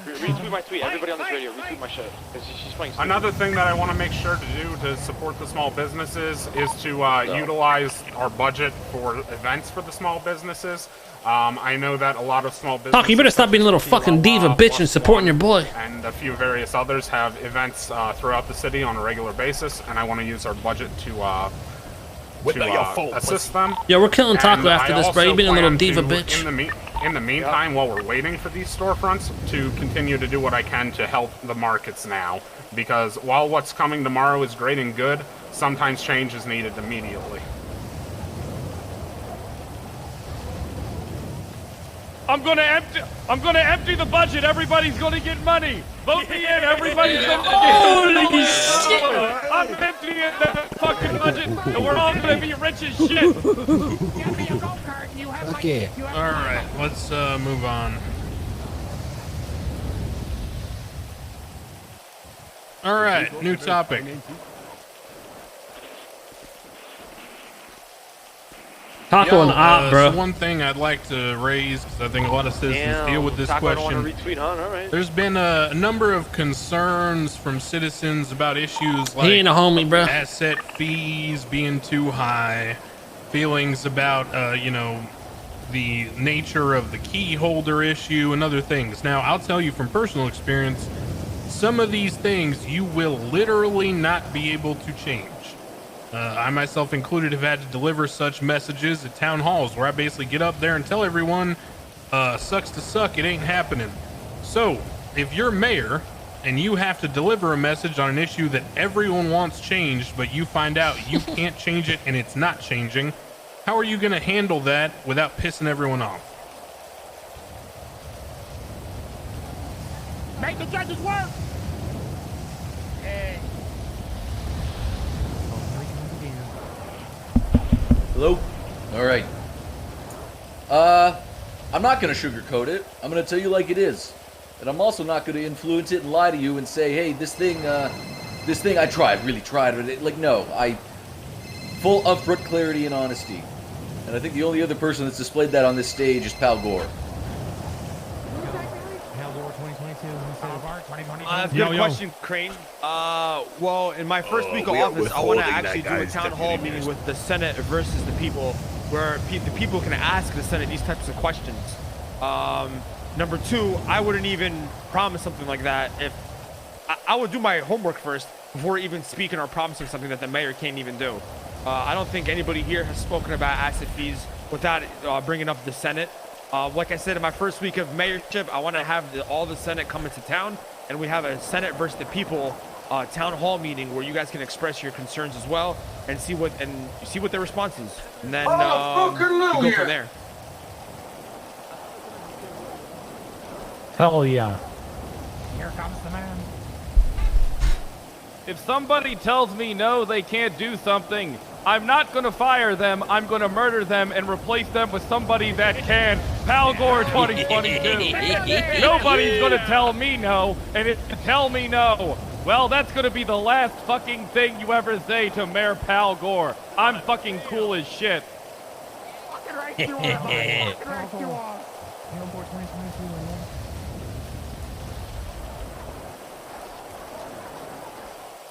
Retweet my tweet. Everybody on this radio, retweet my shit. She's playing stupid.
Another thing that I want to make sure to do to support the small businesses is to utilize our budget for events for the small businesses. I know that a lot of small businesses...
Talk, you better stop being a little fucking diva bitch and supporting your boy.
And a few various others have events throughout the city on a regular basis, and I want to use our budget to assist them.
Yeah, we're killing Taco after this, bro. You being a little diva
to,
bitch.
In the meantime, while we're waiting for these storefronts, to continue to do what I can to help the markets now. Because while what's coming tomorrow is great and good, sometimes change is needed immediately.
I'm gonna empty the budget. Everybody's gonna get money. Vote me in. Everybody's gonna get money.
Holy shit!
I'm emptying the fucking budget, and we're all gonna be rich as shit.
Okay.
All right, let's move on. All right, new topic.
Taco and Op, bro.
So one thing I'd like to raise, because I think a lot of citizens deal with this
Taco,
question.
I don't want to retweet, huh? All right.
There's been a number of concerns from citizens about issues like
He ain't a homie, bro.
asset fees being too high, feelings about, you know, the nature of the key holder issue and other things. Now, I'll tell you from personal experience, some of these things you will literally not be able to change. I myself included have had to deliver such messages at town halls where I basically get up there and tell everyone, sucks to suck, it ain't happening. So, if you're mayor and you have to deliver a message on an issue that everyone wants changed, but you find out you can't change it and it's not changing, how are you going to handle that without pissing everyone off?
Make the judges work.
Hello? Alright. I'm not gonna sugarcoat it. I'm gonna tell you like it is. And I'm also not gonna influence it and lie to you and say, hey, this thing I tried, really tried. But like, no, full upfront clarity and honesty. And And I think the only other person that's displayed that on this stage is Pal Gore.
Good question, Crane. Well, in my first week of office, I want to actually do a town hall meeting with the Senate versus the people, where the people can ask the Senate these types of questions. Number two, I wouldn't even promise something like that if I would do my homework first before even speaking or promising something that the mayor can't even do. I don't think anybody here has spoken about asset fees without bringing up the Senate. Like I said, in my first week of mayorship, I want to have all the Senate come into town, and we have a Senate versus the people town hall meeting where you guys can express your concerns as well and see what their response is, and then go from there.
Hell yeah.
Here comes the man.
If somebody tells me no, they can't do something, I'm not going to fire them. I'm going to murder them and replace them with somebody that can. Pal Gore 2022. Nobody's going to tell me no, and if you tell me no, well, that's going to be the last fucking thing you ever say to Mayor Pal Gore. I'm fucking cool as shit.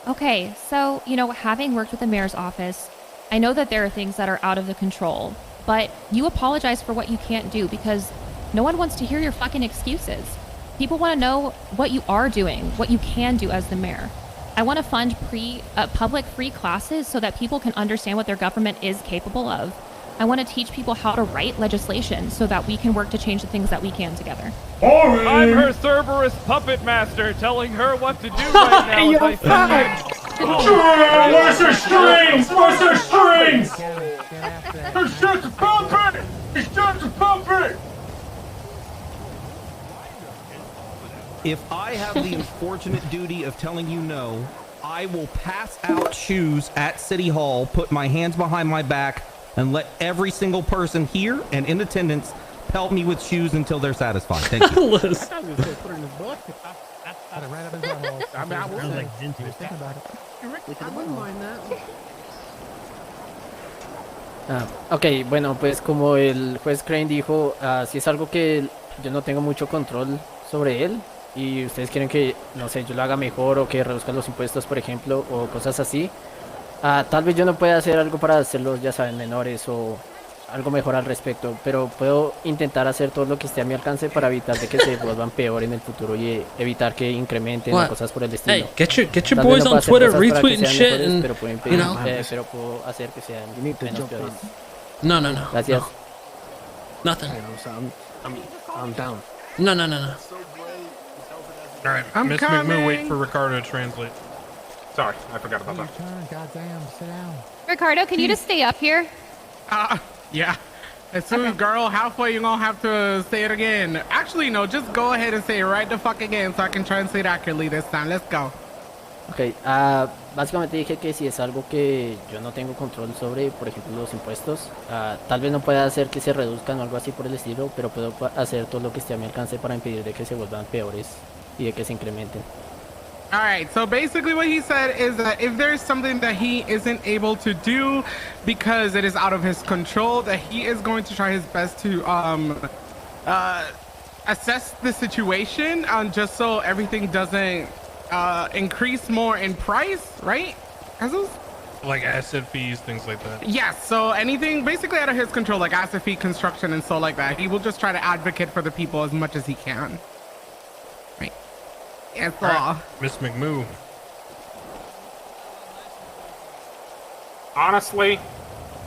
Okay, so, you know, having worked with the mayor's office, I know that there are things that are out of the control, but you apologize for what you can't do because no one wants to hear your fucking excuses. People want to know what you are doing, what you can do as the mayor. I want to fund public free classes so that people can understand what their government is capable of. I want to teach people how to write legislation so that we can work to change the things that we can together.
I'm her Cerberus puppet master telling her what to do right now.
Where's her strings? Where's her strings?
Her shit's pumping! His shit's pumping!
If I have the unfortunate duty of telling you no, I will pass out shoes at City Hall, put my hands behind my back, and let every single person here and in attendance pelt me with shoes until they're satisfied. Thank you.
Ok, bueno, pues como el juez Crane dijo, si es algo que yo no tengo mucho control sobre él y ustedes quieren que, no sé, yo lo haga mejor o que reduzcan los impuestos, por ejemplo, o cosas así, tal vez yo no pueda hacer algo para hacerlos, ya saben, menores o algo mejor al respecto, pero puedo intentar hacer todo lo que esté a mi alcance para evitar de que se vuelvan peor en el futuro y evitar que incrementen o cosas por el estilo.
Hey, get your boys on Twitter retweeting shit
mejores,
and,
pero pueden
you
pedir,
know.
pero puedo hacer que sean menos peores.
No.
Gracias.
No. Nothing.
I'm down.
No.
All right,
I'm
Miss
coming.
McMoo, wait for Ricardo to translate.
Sorry, I forgot about that.
Goddamn, sit down.
Ricardo, can you just stay up here?
Yeah. As soon as girl, halfway you're gonna have to say it again. Actually, no, just go ahead and say it right the fuck again so I can translate accurately this time. Let's go.
Ok, básicamente dije que si es algo que yo no tengo control sobre, por ejemplo, los impuestos, tal vez no pueda hacer que se reduzcan o algo así por el estilo, pero puedo hacer todo lo que esté a mi alcance para impedir de que se vuelvan peores y de que se incrementen.
All right, so basically what he said is that if there's something that he isn't able to do because it is out of his control, that he is going to try his best to assess the situation just so everything doesn't increase more in price, right? Jesus?
Like asset fees, things like that.
Yes, so anything basically out of his control, like asset fee, construction, and so like that. He will just try to advocate for the people as much as he can. Right. Yes,
All right, Miss McMoo.
Honestly,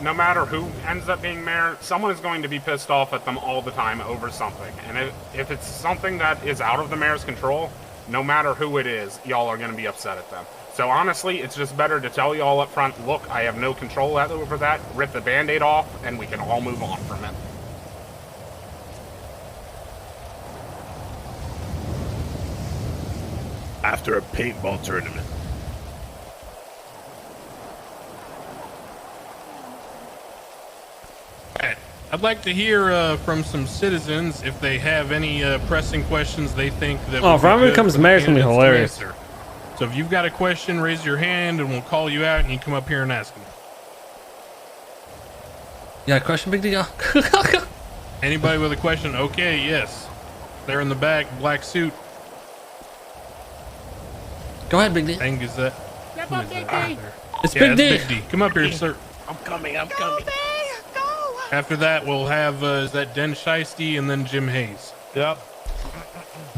no matter who ends up being mayor, someone is going to be pissed off at them all the time over something. And if it's something that is out of the mayor's control, no matter who it is, y'all are going to be upset at them. So honestly, it's just better to tell y'all up front, look, I have no control over that, rip the Band-Aid off, and we can all move on from it.
After a paintball tournament.
I'd like to hear from some citizens if they have any pressing questions they think that.
Oh, if Ryan becomes mayor, it's gonna be hilarious.
So if you've got a question, raise your hand and we'll call you out and you come up here and ask them.
You got a question, Big D?
Anybody with a question? Okay, yes. They're in the back, black suit.
Go ahead, Big D.
Angus, that.
Step up, Big D.
It's
Yeah,
Big D.
Big D. Come up here, sir.
I'm coming. I'm coming.
After that, we'll have is that Den Shiesty and then Jim Hayes.
Yep.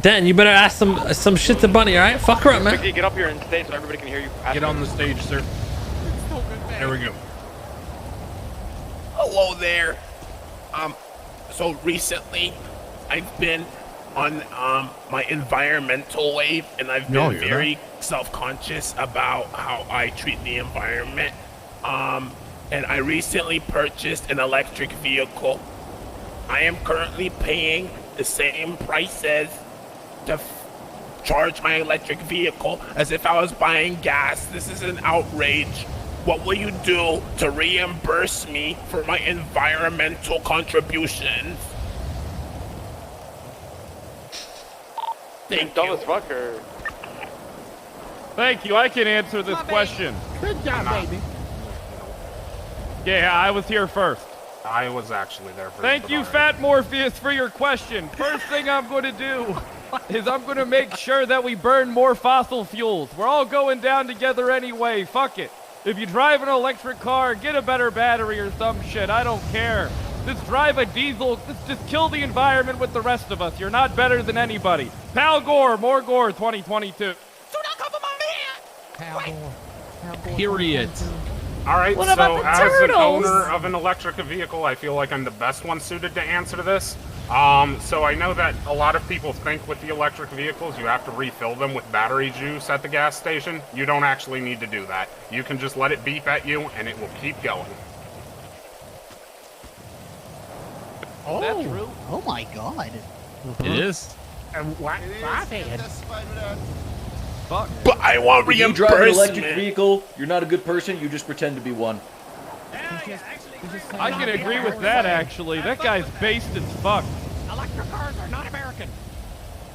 Dan, you better ask some shit to Bunny, all right? Fuck her up, man.
Vicky, get up here and stay so everybody can hear you.
Get on the stage, sir. There we go.
Hello there. So recently, I've been on my environmental wave, and I've been very self-conscious about how I treat the environment. And I recently purchased an electric vehicle. I am currently paying the same prices to charge my electric vehicle as if I was buying gas. This is an outrage. What will you do to reimburse me for my environmental contributions?
Thank you. Fucker.
Thank you. I can answer this question.
Good job, baby.
Yeah, I was here first.
I was actually there first.
Thank you, Fat Morpheus, for your question. First thing I'm going to do is I'm going to make sure that we burn more fossil fuels. We're all going down together anyway. Fuck it. If you drive an electric car, get a better battery or some shit. I don't care. Just drive a diesel. Just kill the environment with the rest of us. You're not better than anybody. Pal Gore, more Gore 2022.
Pal Gore.
Period. All right,
What
so
about the
as an
turtles?
owner of an electric vehicle, I feel like I'm the best one suited to answer this. So I know that a lot of people think with the electric vehicles you have to refill them with battery juice at the gas station. You don't actually need to do that. You can just let it beep at you and it will keep going.
Oh,
That's true.
Oh my God.
It is.
And what?
Fuck.
But I want
If you drive an electric
reimbursement.
vehicle, you're not a good person, you just pretend to be one.
I can agree with that, actually. That guy's based as fuck.
Electric cars are not American.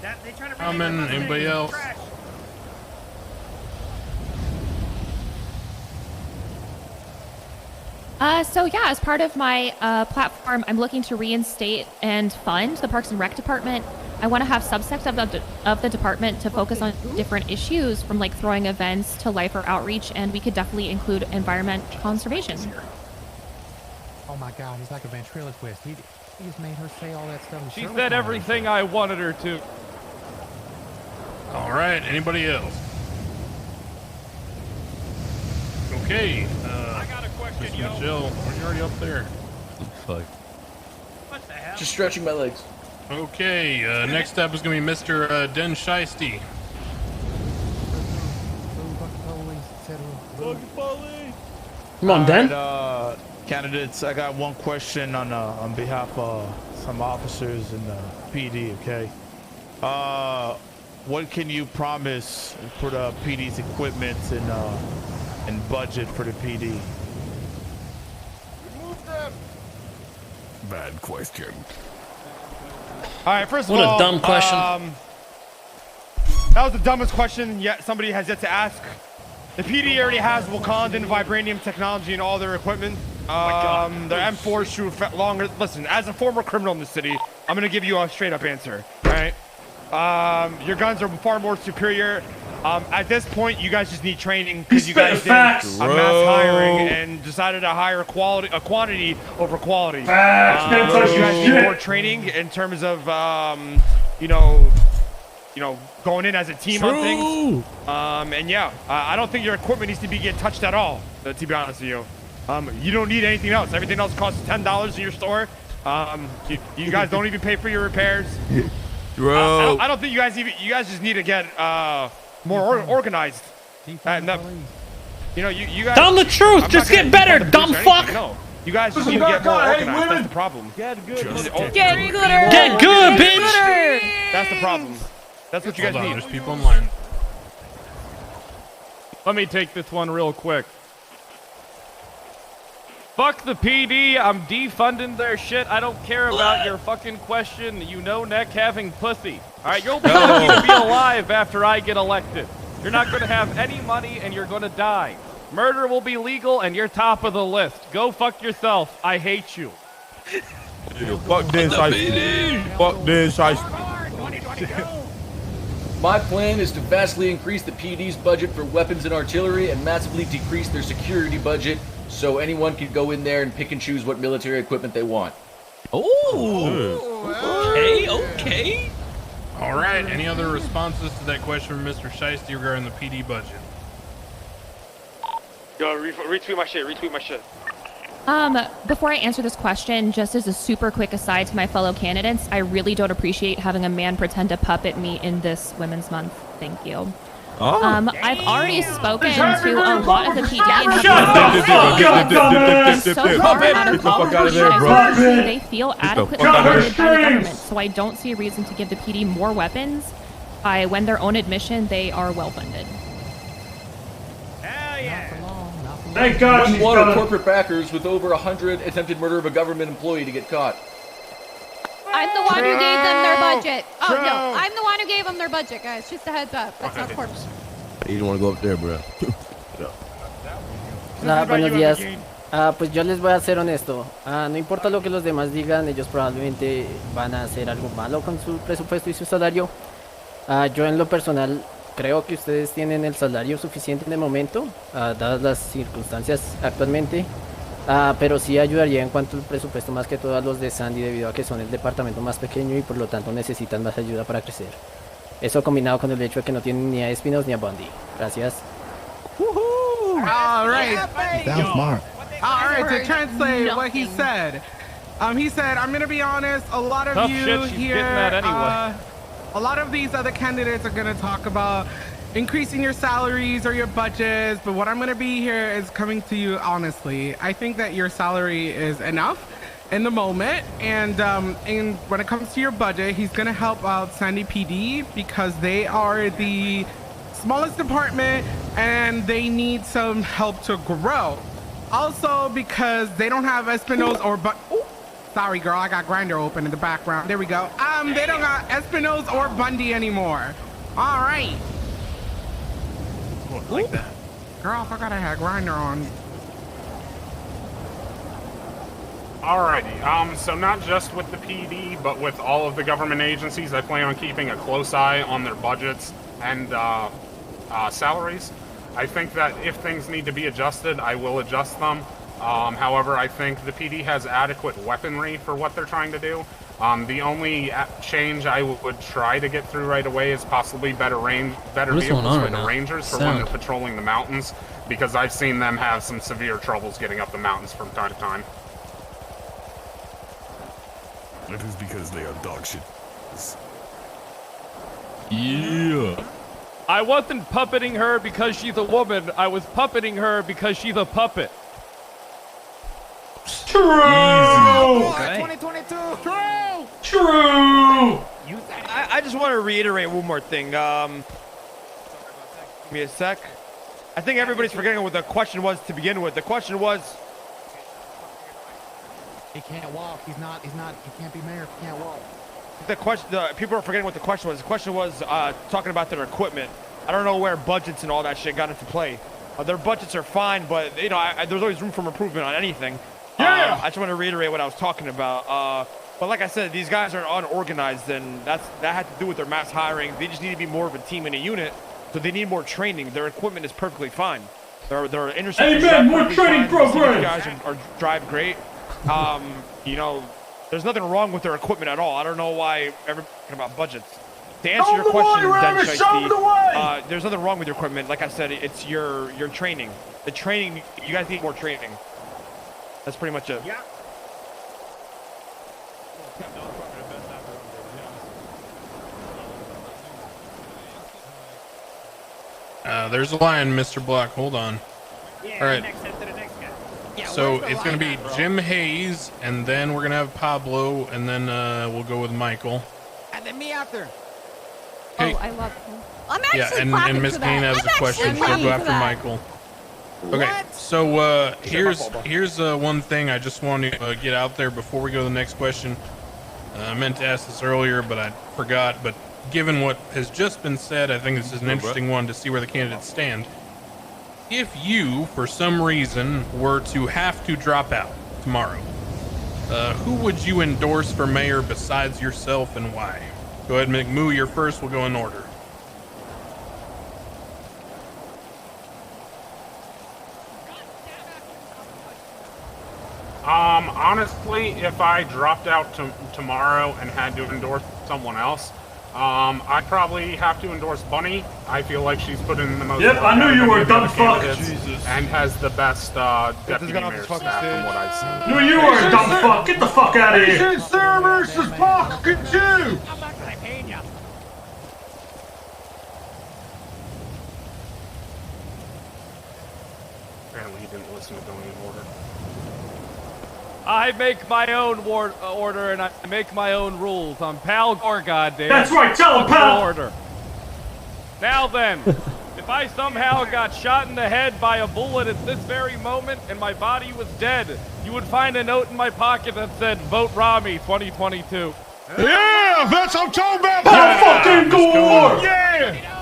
They try to
Coming. Anybody else?
So yeah, as part of my platform, I'm looking to reinstate and fund the Parks and Rec department. I want to have subsects of the department to focus on different issues, from like throwing events to lifer outreach, and we could definitely include environment conservation.
Oh my God, he's like a ventriloquist. He just made her say all that stuff.
She said everything I wanted her to.
All right. Anybody else? Okay.
I got a question, yo.
Jill, are you already up there?
Fuck.
What the hell?
Just stretching my legs.
Okay. Next up is going to be Mr. Den Shiesty.
Come on, Dan.
Candidates, I got one question on behalf of some officers in the PD. Okay, what can you promise for the PD's equipment and budget for the PD?
Bad question.
All right, first of
What a
all,
dumb question.
That was the dumbest question yet somebody has yet to ask. The PD already has Wakandan vibranium technology in all their equipment. Their M4s shoot longer. Listen, as a former criminal in the city, I'm gonna give you a straight up answer. All right. Your guns are far more superior. At this point, you guys just need training because you guys did a mass hiring and decided to hire a quantity over quality. You guys need more training in terms of, you know, going in as a team on things. And yeah, I don't think your equipment needs to be getting touched at all. To be honest with you, you don't need anything else. Everything else costs $10 in your store. You guys don't even pay for your repairs. I don't think you guys just need to get more organized. You know, you guys.
Tell them the truth. Just get better, dumb fuck.
No, you guys just need to get more organized. That's the problem.
Get good.
Get gooder.
Get good, bitch.
That's the problem. That's what you guys need.
There's people in line.
Let me take this one real quick. Fuck the PD. I'm defunding their shit. I don't care about your fucking question. You know, neck having pussy. All right, you'll be lucky to be alive after I get elected. You're not going to have any money and you're going to die. Murder will be legal, and you're top of the list. Go fuck yourself. I hate you.
Yeah, fuck this, fuck this,
My plan is to vastly increase the PD's budget for weapons and artillery and massively decrease their security budget so anyone can go in there and pick and choose what military equipment they want.
Okay. All right. Any other responses to that question from Mr. Shiesty regarding the PD budget?
Yo, retweet my shit.
Before I answer this question, just as a super quick aside to my fellow candidates, I really don't appreciate having a man pretend to puppet me in this Women's Month. Thank you. I've already spoken to a lot of the PD and so far out of all the PD, they feel adequately funded by the government, so I don't see a reason to give the PD more weapons by, when their own admission, they are well funded.
Thank God she's got corporate backers with over 100 attempted murder of a government employee to get caught.
I'm the one who gave them their budget. Oh, no. I'm the one who gave them their budget, guys. Just a heads up. That's not corpse.
You don't want to go up there, bro.
Hola, buenos días. Pues yo les voy a ser honesto. No importa lo que los demás digan, ellos probablemente van a hacer algo malo con su presupuesto y su salario. Yo en lo personal creo que ustedes tienen el salario suficiente en el momento, dadas las circunstancias actualmente. Pero sí ayudaría en cuanto al presupuesto más que todo a los de Sandy debido a que son el departamento más pequeño y por lo tanto necesitan más ayuda para crecer. Eso combinado con el hecho de que no tienen ni a Espinos ni a Bundy. Gracias.
All right.
Sounds smart.
All right, to translate what he said. He said, I'm going to be honest, a lot of
Tough
you
shit, she's
here,
getting that anyway.
A lot of these other candidates are going to talk about increasing your salaries or your budgets, but what I'm going to be here is coming to you honestly. I think that your salary is enough in the moment, and when it comes to your budget, he's going to help out Sandy PD because they are the smallest department and they need some help to grow. Also because they don't have Espinos or sorry girl, I got Grindr open in the background. There we go. They don't got Espinos or Bundy anymore. All right. Like that. Girl, I forgot I had Grindr on.
Alrighty, so not just with the PD, but with all of the government agencies, I plan on keeping a close eye on their budgets and salaries. I think that if things need to be adjusted, I will adjust them. However, I think the PD has adequate weaponry for what they're trying to do. The only change I would try to get through right away is possibly better vehicles for the Rangers for when they're patrolling the mountains, because I've seen them have some severe troubles getting up the mountains from time to time.
That is because they are dog shit.
Yeah. I wasn't puppeting her because she's a woman. I was puppeting her because she's a puppet.
True!
Okay.
2022!
True! I just want to reiterate one more thing. Give me a sec. I think everybody's forgetting what the question was to begin with. The question was...
He can't walk. He can't be mayor if he can't walk.
People are forgetting what the question was. The question was talking about their equipment. I don't know where budgets and all that shit got into play. Their budgets are fine, but you know, there's always room for improvement on anything. I just want to reiterate what I was talking about. But like I said, these guys are unorganized, and that had to do with their mass hiring. They just need to be more of a team and a unit, so they need more training. Their equipment is perfectly fine. Their interceptors more training programs. These guys are drive great. You know, there's nothing wrong with their equipment at all. I don't know why everybody's talking about budgets. To answer your question, Den Shiesty, there's nothing wrong with your equipment. Like I said, it's your training. The training, you guys need more training. That's pretty much it. Yeah.
There's a line, Mr. Block. Hold on. All right. So it's going to be Jim Hayes, and then we're going to have Pablo, and then we'll go with Michael.
And then me after.
Okay.
Oh, I love him. I'm actually
yeah, and Miss Payne has a question. She'll go after Michael. Okay, so here's one thing I just want to get out there before we go to the next question. I meant to ask this earlier, but I forgot. But given what has just been said, I think this is an interesting one to see where the candidates stand. if you, for some reason, were to have to drop out tomorrow, who would you endorse for mayor besides yourself and why? Go ahead, McMoo, you're first. We'll go in order.
Honestly, if I dropped out tomorrow and had to endorse someone else, I'd probably have to endorse Bunny. I feel like she's put in the most.
Yep, I knew you were a dumb fuck.
And has the best deputy mayor staff from what I've seen.
Knew you were a dumb fuck. Get the fuck out of here. Service is fucking you.
I'm not gonna pay you.
Apparently, he didn't listen to going in order.
I make my own order and I make my own rules. I'm Pal Gore, goddamn.
That's right, tell him, pal.
Order. Now then, if I somehow got shot in the head by a bullet at this very moment and my body was dead, you would find a note in my pocket that said, "Vote Rami 2022."
Yeah, that's what I'm talking about. Pal fucking Gore. Yeah.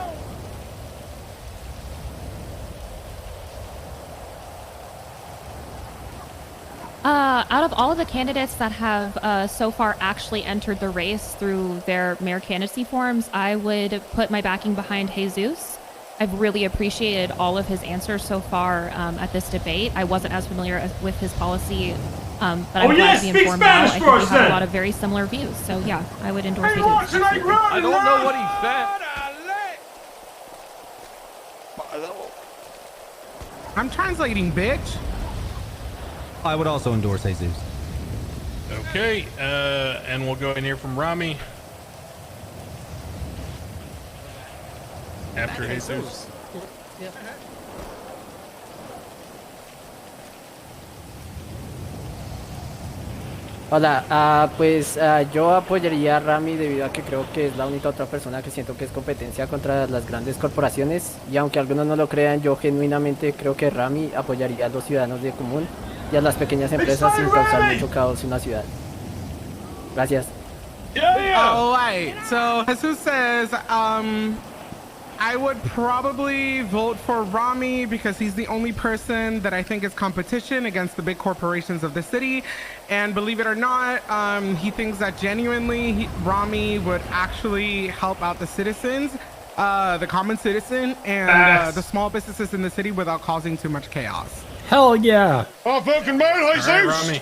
Out of all of the candidates that have so far actually entered the race through their mayor candidacy forms, I would put my backing behind Jesus. I've really appreciated all of his answers so far at this debate. I wasn't as familiar with his policy, but I'm glad to be informed now. I think we have a lot of very similar views. So yeah, I would endorse Jesus.
I don't know what he said.
I'm translating, bitch.
I would also endorse Jesus.
Okay, and we'll go in here from Rami. After Jesus.
Hola, yo apoyaría a Rami debido a que creo que es la única otra persona que siento que es competencia contra las grandes corporaciones y aunque algunos no lo crean, yo genuinamente creo que Rami apoyaría a los ciudadanos de común y a las pequeñas empresas sin causar mucho caos en la ciudad. Gracias.
All right. So Jesus says, I would probably vote for Rami because he's the only person that I think is competition against the big corporations of the city. And believe it or not, he thinks that genuinely Rami would actually help out the citizens, the common citizen, and the small businesses in the city without causing too much chaos.
Hell yeah.
Oh, fucking man, Jesus.
Rami.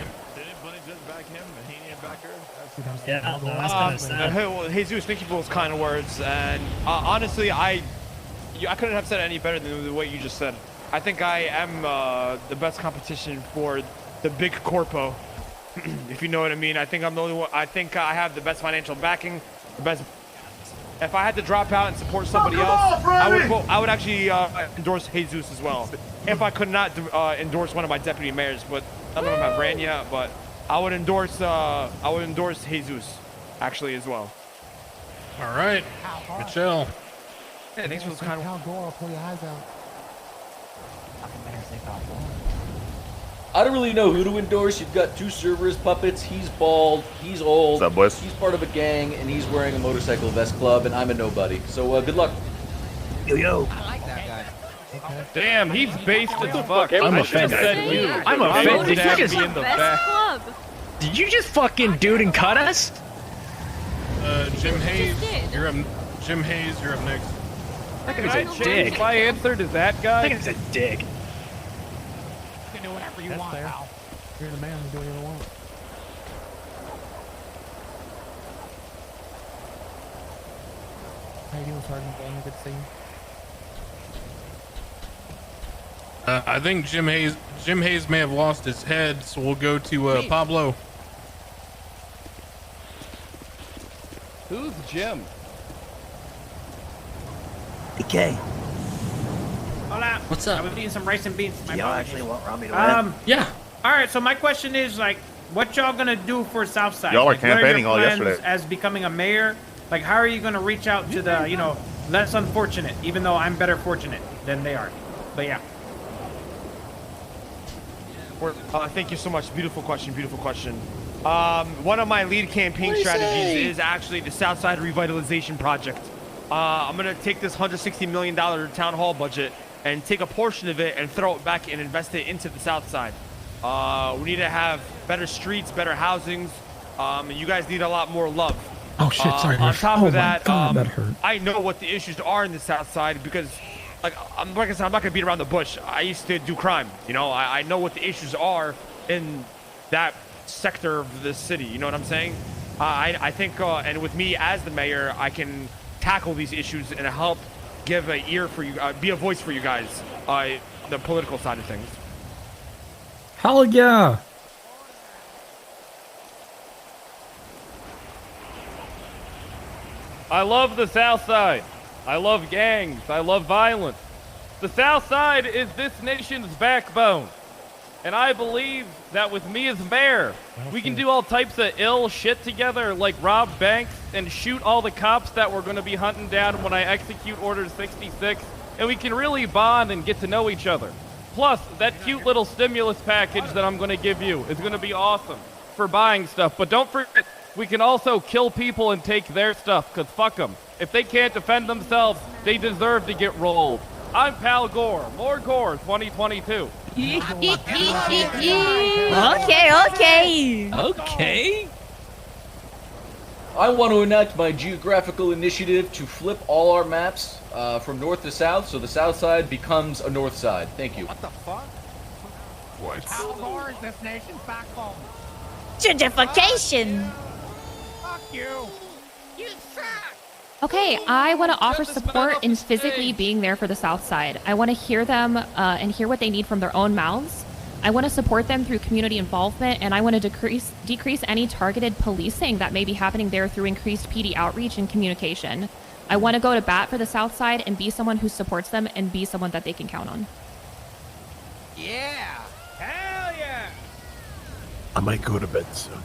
Yeah, well, Jesus, thank you for those kind of words. And honestly, I couldn't have said it any better than the way you just said. I think I am the best competition for the big corpo, if you know what I mean. I think I'm the only one. I think I have the best financial backing, the best. If I had to drop out and support somebody else, I would actually endorse Jesus as well. If I could not endorse one of my deputy mayors, but none of them have ran yet. But I would endorse Jesus, actually, as well.
All right, Michelle.
Yeah, thanks for those kind of.
Pull your eyes out.
I don't really know who to endorse. You've got two Cerberus puppets. He's bald. He's old.
What's up, boys?
He's part of a gang, and he's wearing a motorcycle vest club, and I'm a nobody. So good luck.
Yo.
I like that guy.
Damn, he's based as fuck.
I'm
I should have
offended.
said you.
I'm offended.
Have me in the back.
Did you just fucking dude and cut us?
Jim Hayes, you're up. Jim Hayes, you're up next.
That
Can
guy's
I
a
change
dick.
my answer to that guy?
That guy's a dick.
You can do whatever you want, pal.
You're the man. Do whatever you want. How you doing, Sergeant? Good to see you.
I think Jim Hayes may have lost his head, so we'll go to Pablo.
Who's Jim?
Okay.
Hola.
What's up?
I was eating some rice and beans.
Y'all actually want Rami to win?
Yeah.
All right. So my question is, like, what y'all gonna do for Southside?
Y'all are
Like, what your
campaigning all
plans
yesterday.
as becoming a mayor. Like, how are you gonna reach out to the, less unfortunate? Even though I'm better fortunate than they are. But yeah.
Thank you so much. Beautiful question. Beautiful question. One of my lead campaign strategies is actually the Southside Revitalization Project. I'm gonna take this $160 million town hall budget and take a portion of it and throw it back and invest it into the south side. We need to have better streets, better housings, and you guys need a lot more love.
Oh shit! Sorry.
On top
oh
of that,
my God, that hurt.
I know what the issues are in the south side because, like I said, I'm not gonna beat around the bush. I used to do crime. You know, I know what the issues are in that sector of the city. You know what I'm saying? I think, and with me as the mayor, I can tackle these issues and help give an ear for you, be a voice for you guys, the political side of things.
Hell yeah!
I love the South Side. I love gangs. I love violence. The South Side is this nation's backbone. And I believe that with me as mayor, we can do all types of ill shit together, like rob banks and shoot all the cops that we're going to be hunting down when I execute Order 66. And we can really bond and get to know each other. Plus, that cute little stimulus package that I'm going to give you is going to be awesome for buying stuff. But don't forget, we can also kill people and take their stuff, because fuck them. If they can't defend themselves, they deserve to get rolled. I'm Pal Gore. More Gore 2022.
Okay.
I want to enact my geographical initiative to flip all our maps from north to south, so the south side becomes a north side. Thank you.
What the fuck?
What?
How far is this nation's backbone?
Gentrification.
Fuck you. You suck.
Okay, I want to offer support in physically being there for the South Side. I want to hear them and hear what they need from their own mouths. I want to support them through community involvement, and I want to decrease any targeted policing that may be happening there through increased PD outreach and communication. I want to go to bat for the South Side and be someone who supports them and be someone that they can count on.
Yeah. Hell yeah.
I might go to bed soon.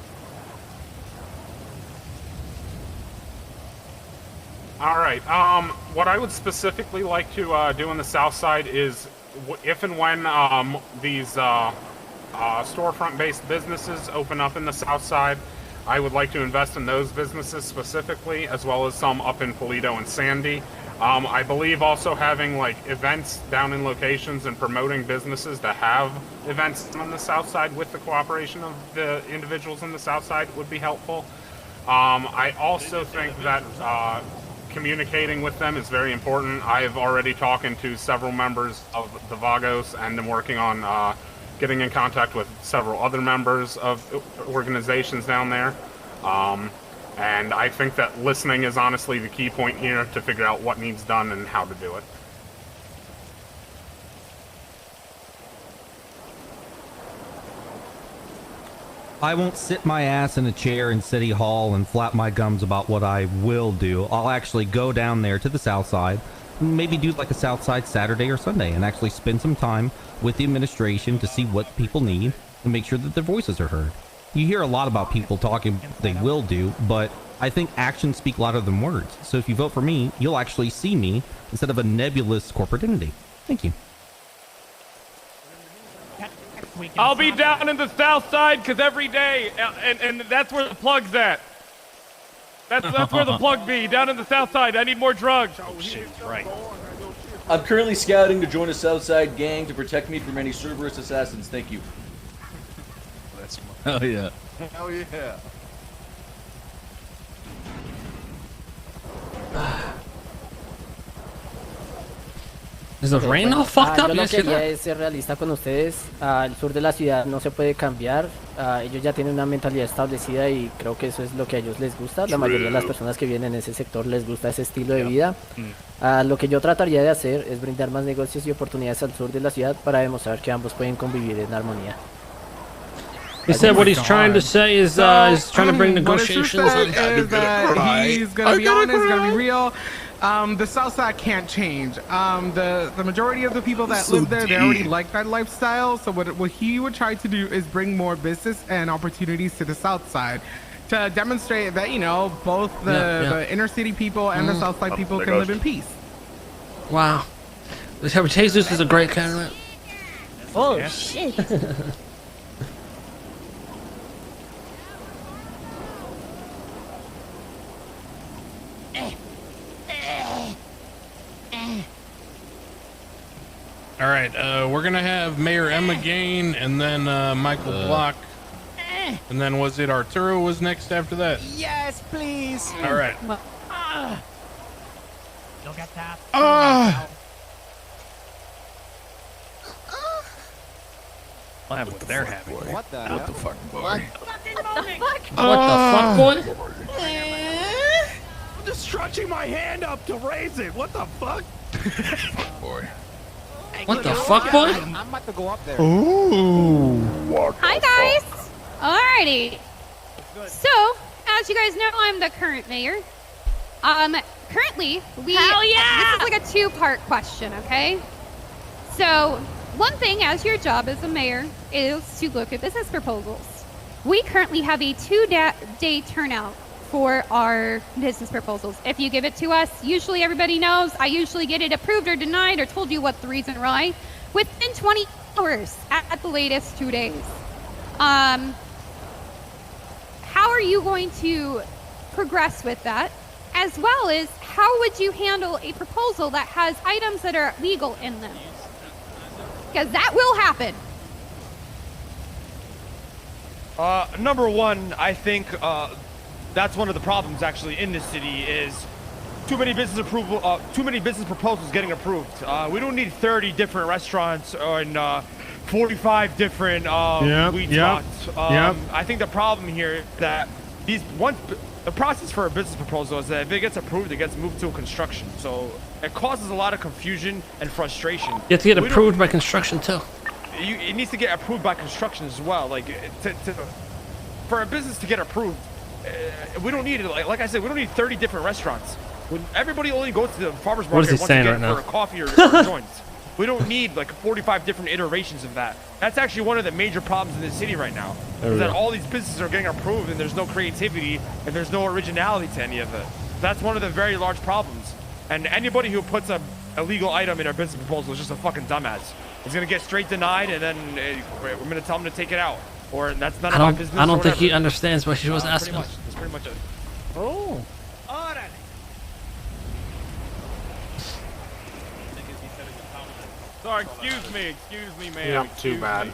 All right. What I would specifically like to do on the south side is, if and when these storefront-based businesses open up in the south side, I would like to invest in those businesses specifically, as well as some up in Toledo and Sandy. I believe also having like events down in locations and promoting businesses to have events on the south side with the cooperation of the individuals in the south side would be helpful. I also think that communicating with them is very important. I have already talked to several members of the Vagos and am working on getting in contact with several other members of organizations down there. And I think that listening is honestly the key point here to figure out what needs done and how to do it.
I won't sit my ass in a chair in City Hall and flap my gums about what I will do. I'll actually go down there to the South Side, maybe do like a South Side Saturday or Sunday, and actually spend some time with the administration to see what people need and make sure that their voices are heard. You hear a lot about people talking they will do, but I think actions speak louder than words. So if you vote for me, you'll actually see me instead of a nebulous corporate entity. Thank you.
I'll be down in the south side because every day, and that's where the plug's at. That's where the plug be, down in the south side. I need more drugs.
Oh shit, right.
I'm currently scouting to join a Southside gang to protect me from any Cerberus assassins. Thank you.
Hell yeah.
Hell yeah.
Is the rain all fucked up?
Yo lo
Yes,
que quería es ser realista con ustedes. El sur de la ciudad no se puede cambiar. Ellos ya tienen una mentalidad establecida y creo que eso es lo que a ellos les gusta. La mayoría de las personas que vienen en ese sector les gusta ese estilo de vida. Lo que yo trataría de hacer es brindar más negocios y oportunidades al sur de la ciudad para demostrar que ambos pueden convivir en armonía.
He said what he's trying to say is trying to bring negotiations.
Is that he's gonna be honest, gonna be real. The South Side can't change. The majority of the people that live there, they already like that lifestyle. So what he would try to do is bring more business and opportunities to the South Side to demonstrate that, you know, both the inner city people and the South Side people can live in peace.
Wow. Jesus is a great candidate.
Oh shit.
All right, we're gonna have Mayor Emma Gain, and then Michael Block, and then was it Arturo was next after that?
Yes, please.
All right.
Look at that.
What happened with their having?
What the?
What the fuck, boy?
What the fuck, boy?
I'm just stretching my hand up to raise it. What the fuck? Boy.
What the fuck, boy?
I'm about to go up there.
Ooh.
Hi guys. Alrighty. So, as you guys know, I'm the current mayor. Currently,
Hell yeah!
This is like a two-part question, okay? So, one thing as your job as a mayor is to look at business proposals. We currently have a 2-day turnout for our business proposals. If you give it to us, usually everybody knows, I usually get it approved or denied or told you what the reason why within 20 hours at the latest 2 days. How are you going to progress with that? As well as how would you handle a proposal that has items that are legal in them? Because that will happen.
Number one, I think that's one of the problems actually in this city is too many business proposals getting approved. We don't need 30 different restaurants and 45 different weed spots. I think the problem here is that the process for a business proposal is that if it gets approved, it gets moved to construction. So it causes a lot of confusion and frustration.
You have to get approved by construction too.
It needs to get approved by construction as well. Like for a business to get approved, we don't need it. Like I said, we don't need 30 different restaurants. When everybody only goes to the farmer's market once again for a coffee or joints. We don't need like 45 different iterations of that. That's actually one of the major problems in the city right now. Is that all these businesses are getting approved and there's no creativity and there's no originality to any of it. That's one of the very large problems. And anybody who puts a illegal item in our business proposal is just a fucking dumbass. It's gonna get straight denied, and then we're gonna tell them to take it out, or that's none of my business.
I don't think he understands what she was asking.
That's pretty much it.
Oh.
Sorry, excuse me, man.
Yep, too bad.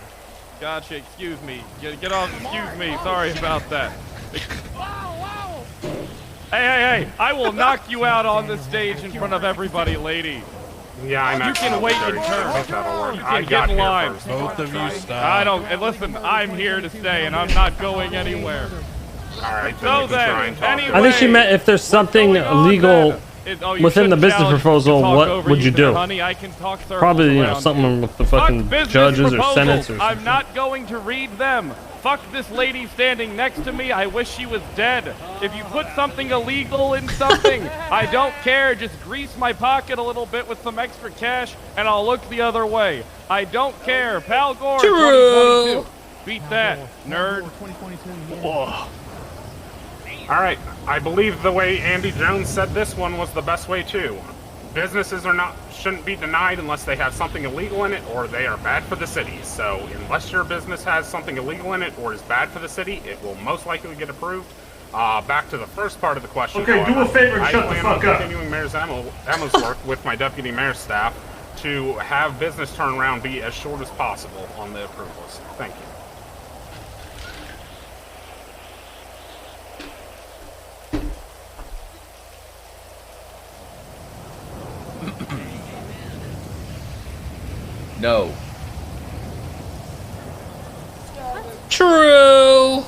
Gotcha, excuse me. Get off, excuse me. Sorry about that. Hey, I will knock you out on the stage in front of everybody, lady.
Yeah, I'm
You can wait your turn.
That'll work.
You
I
can
got
get in
here
line.
first.
Both of you stop.
I don't, and listen, I'm here to stay and I'm not going anywhere.
Alright,
So then,
I think she meant if there's something illegal within the business proposal, what would you do?
Honey, I can talk
Probably, something with the fucking judges or senates or
I'm
something.
not going to read them. Fuck this lady standing next to me. I wish she was dead. If you put something illegal in something, I don't care. Just grease my pocket a little bit with some extra cash, and I'll look the other way. I don't care. Pal Gore, 2022. Beat that, nerd.
Alright, I believe the way Andy Jones said this one was the best way too. Businesses shouldn't be denied unless they have something illegal in it or they are bad for the city. So unless your business has something illegal in it or is bad for the city, it will most likely get approved. Back to the first part of the question.
Okay, do a favor and shut the fuck up.
I plan on continuing Mayor Emma's work with my deputy mayor staff to have business turnaround be as short as possible on the approvals. Thank you.
No.
True.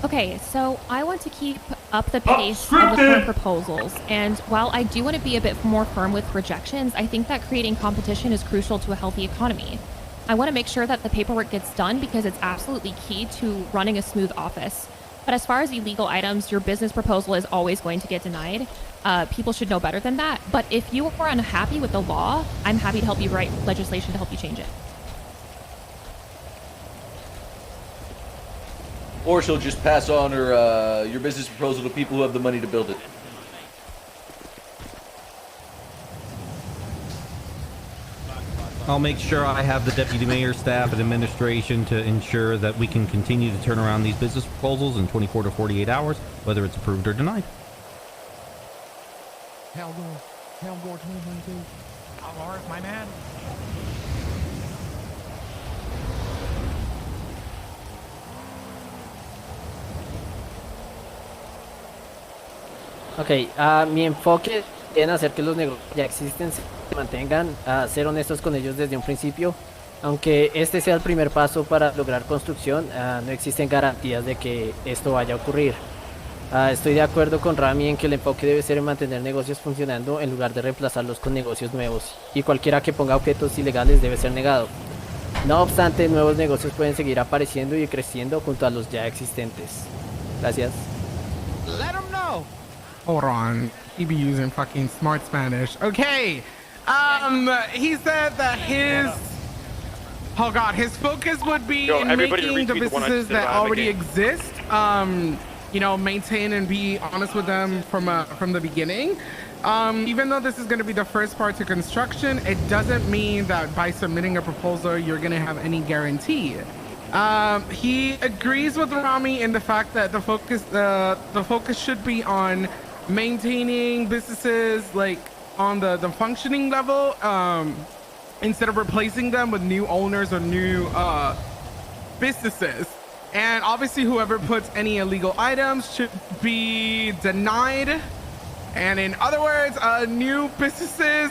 Okay, so I want to keep up the pace of the current proposals, and while I do want to be a bit more firm with rejections, I think that creating competition is crucial to a healthy economy. I want to make sure that the paperwork gets done because it's absolutely key to running a smooth office. But as far as illegal items, your business proposal is always going to get denied. People should know better than that. But if you are unhappy with the law, I'm happy to help you write legislation to help you change it.
Or she'll just pass on her your business proposal to people who have the money to build it.
I'll make sure I have the deputy mayor staff and administration to ensure that we can continue to turn around these business proposals in 24 to 48 hours, whether it's approved or denied.
Hell Gore 2022. Lars, my man.
Ok, mi enfoque en hacer que los negocios ya existen se mantengan, ser honestos con ellos desde un principio. Aunque este sea el primer paso para lograr construcción, no existen garantías de que esto vaya a ocurrir. Estoy de acuerdo con Rami en que el enfoque debe ser en mantener negocios funcionando en lugar de reemplazarlos con negocios nuevos, y cualquiera que ponga objetos ilegales debe ser negado. No obstante, nuevos negocios pueden seguir apareciendo y creciendo junto a los ya existentes. Gracias.
Let them know.
Hold on. He be using fucking smart Spanish. Okay. He said that his focus would be in making the businesses that already exist, you know, maintain and be honest with them from the beginning. Even though this is going to be the first part to construction, it doesn't mean that by submitting a proposal, you're going to have any guarantee. He agrees with Rami in the fact that the focus should be on maintaining businesses like on the functioning level, instead of replacing them with new owners or new businesses. And obviously whoever puts any illegal items should be denied. And in other words, new businesses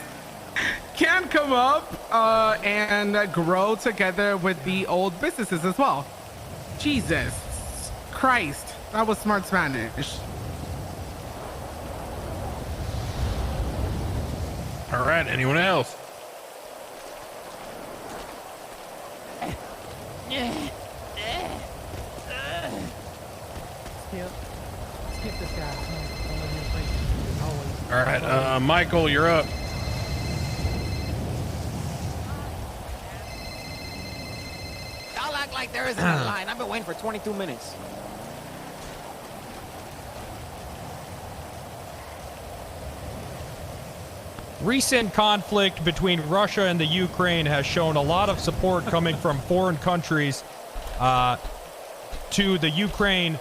can come up and grow together with the old businesses as well. Jesus Christ, that was smart Spanish.
All right, anyone else?
Skip this guy.
All right, Michael, you're up.
Y'all act like there isn't a line. I've been waiting for 22 minutes.
Recent conflict between Russia and the Ukraine has shown a lot of support coming from foreign countries to the Ukraine.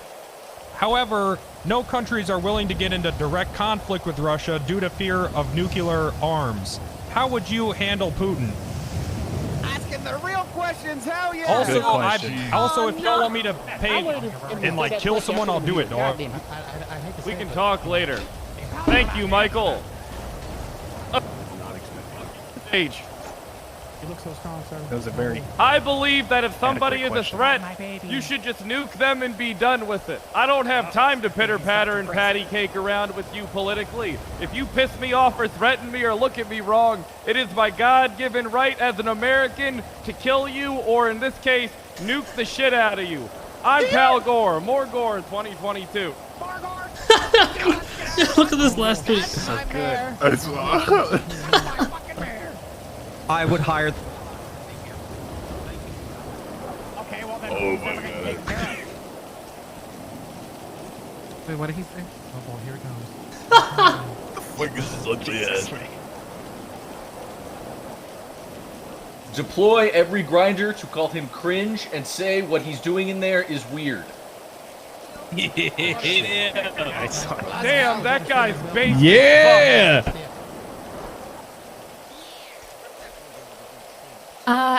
However, no countries are willing to get into direct conflict with Russia due to fear of nuclear arms. How would you handle Putin?
Asking the real questions, hell yeah!
Also, if y'all want me to pay and like kill someone, I'll do it, dog.
We can talk later. Thank you, Michael. Stage.
You look so strong, sir.
That was a very...
I believe that if somebody is a threat, you should just nuke them and be done with it. I don't have time to pitter-patter and patty cake around with you politically. If you piss me off or threaten me or look at me wrong, it is my God-given right as an American to kill you, or in this case, nuke the shit out of you. I'm Pal Gore. More Gore 2022.
Look at this last tweet.
So good.
I would hire.
Okay, well then.
Oh my God.
Wait, what did he say?
Oh boy, here it comes.
The fuck is this ugly ass?
Deploy every grinder to call him cringe and say what he's doing in there is weird.
Damn, that guy's basic.
Yeah!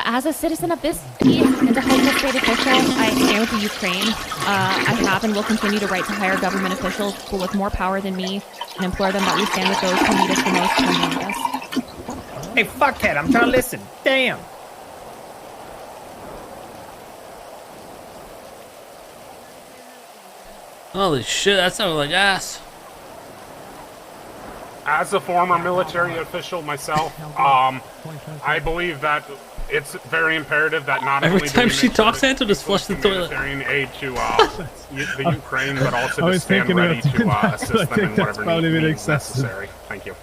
As a citizen of this city and a high state official, I stand with the Ukraine. I have and will continue to write to higher government officials who with more power than me and implore them that we stand with those who need us the most when they need us.
Hey, fuckhead, I'm trying to listen. Damn.
Holy shit, that sounded like ass.
As a former military official myself, I believe that it's very imperative that not
Every
only
time
do we
she
make
talks,
sure
Santa just flush the toilet.
humanitarian aid to the Ukraine, but also to stand ready to assist them in whatever means necessary. Thank you.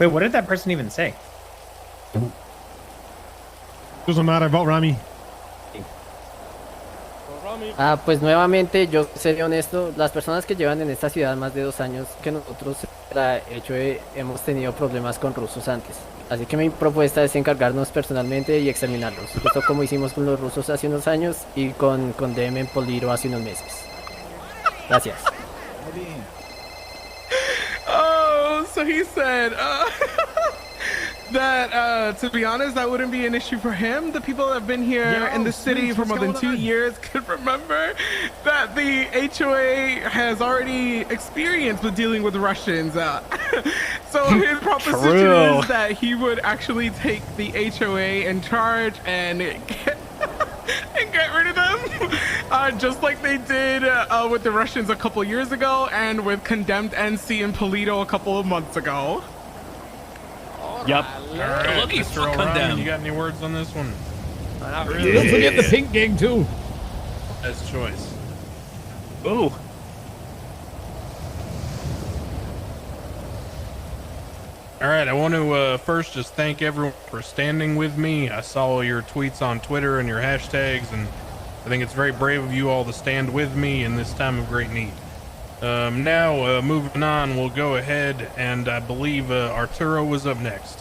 Wait, what did that person even say?
Doesn't matter about Rami.
Pues nuevamente, yo seré honesto, las personas que llevan en esta ciudad más de 2 años que nosotros, de hecho, hemos tenido problemas con rusos antes. Así que mi propuesta es encargarnos personalmente y exterminarlos. Justo como hicimos con los rusos hace unos años y con DM en Poliro hace unos meses. Gracias.
Oh, so he said that, to be honest, that wouldn't be an issue for him. The people that have been here in the city for more than 2 years could remember that the HOA has already experience with dealing with Russians. So his proposition is that he would actually take the HOA in charge and get rid of them, just like they did with the Russians a couple years ago and with condemned NC and Polito a couple of months ago.
Yep. All right,
Look, he's
Mr.
fucking
O'Ryan,
them.
you got any words on this one?
Not really. Don't forget the pink gang too.
Best choice.
Ooh.
All right, I want to first just thank everyone for standing with me. I saw your tweets on Twitter and your hashtags, and I think it's very brave of you all to stand with me in this time of great need. Now, moving on, we'll go ahead, and I believe Arturo was up next.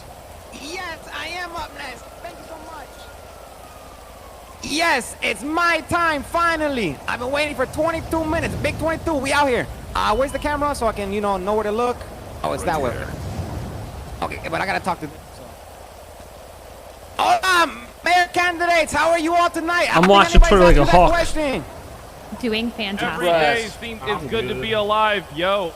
Yes, I am up next. Thank you so much. Yes, it's my time, finally. I've been waiting for 22 minutes. Big 22, we out here. Where's the camera so I can, know where to look? Oh, it's that way. Okay, but I gotta talk to... Hola, mayor candidates, how are you all tonight?
I'm watching Twitter like a hawk.
Question.
Doing fantastic.
Every day seems it's good to be alive, yo.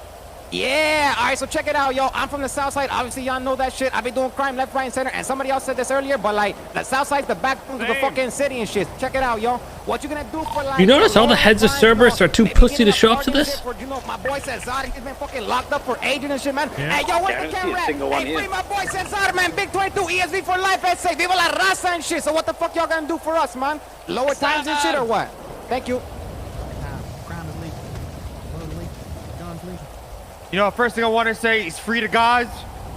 Yeah, all right, so check it out, yo. I'm from the South Side. Obviously, y'all know that shit. I've been doing crime left, right, and center. And somebody else said this earlier, but like, the South Side's the backbone of the fucking city and shit. Check it out, yo. What you gonna do for like...
You notice all the heads of Cerberus are too pussy to show up to this?
For, my boy Cesar, he's been fucking locked up for aging and shit, man. Hey, yo, where's the camera at? Hey, free my boy Cesar, man. Big 22, ESV for life, SA. Viva la raza and shit. So what the fuck y'all gonna do for us, man? Lower times and shit or what? Thank you.
First thing I want to say is free the guys,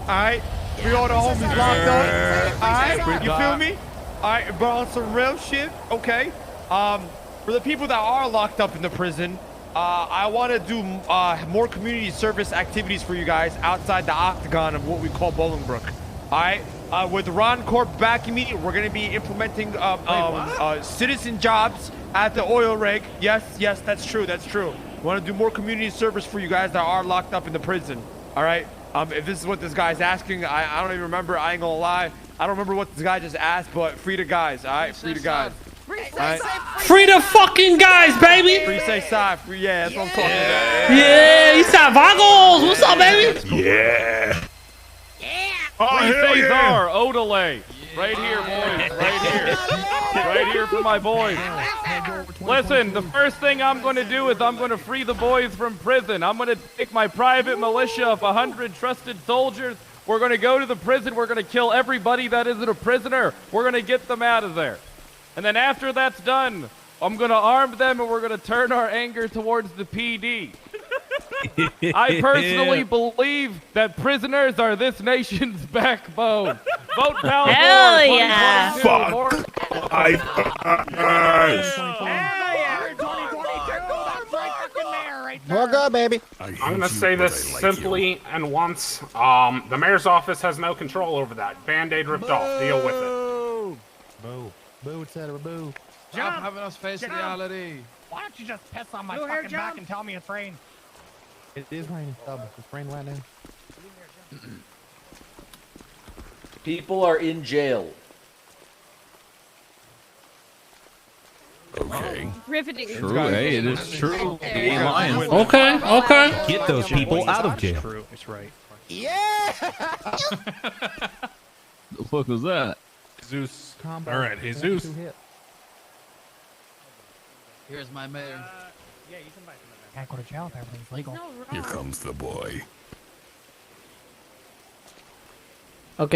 all right? Free all the homies locked up, all right? You feel me? All right, but on some real shit, okay? For the people that are locked up in the prison, I want to do more community service activities for you guys outside the octagon of what we call Bolingbrook, all right? With Ron Corp backing me, we're going to be implementing citizen jobs at the oil rig. Yes, that's true, that's true. Want to do more community service for you guys that are locked up in the prison. All right. If this is what this guy's asking, I don't even remember. I ain't gonna lie. I don't remember what this guy just asked, but free the guys. All right, free the guys.
Free the fucking guys, baby.
Free say side. Free, yeah, that's what I'm talking about.
Yeah, Eastside Vagos. What's up, baby?
Yeah.
Free Cesar, Odelay. Right here, boys. Right here. Right here for my boys. Listen, the first thing I'm going to do is I'm going to free the boys from prison. I'm going to take my private militia of 100 trusted soldiers. We're going to go to the prison. We're going to kill everybody that isn't a prisoner. We're going to get them out of there. And then after that's done, I'm going to arm them and we're going to turn our anger towards the PD. I personally believe that prisoners are this nation's backbone. Vote Palmore.
Hell yeah.
Fuck.
More good, baby.
I'm gonna say this simply and once. The mayor's office has no control over that. Band-Aid ripped off. Deal with it.
Boo. Boo, etc. Boo.
Stop having us face reality.
Why don't you just piss on my fucking back and tell me it's rain? It is raining. It's raining right now.
People are in jail.
Okay.
Riveting.
True, hey, it is true.
Okay.
Get those people out of jail.
True, it's right.
Yeah.
The fuck was that?
Jesus. All right, Jesus.
Here's my mayor.
Yeah, you can buy some of that. Can't go to jail if everything's legal.
Here comes the boy.
Ok,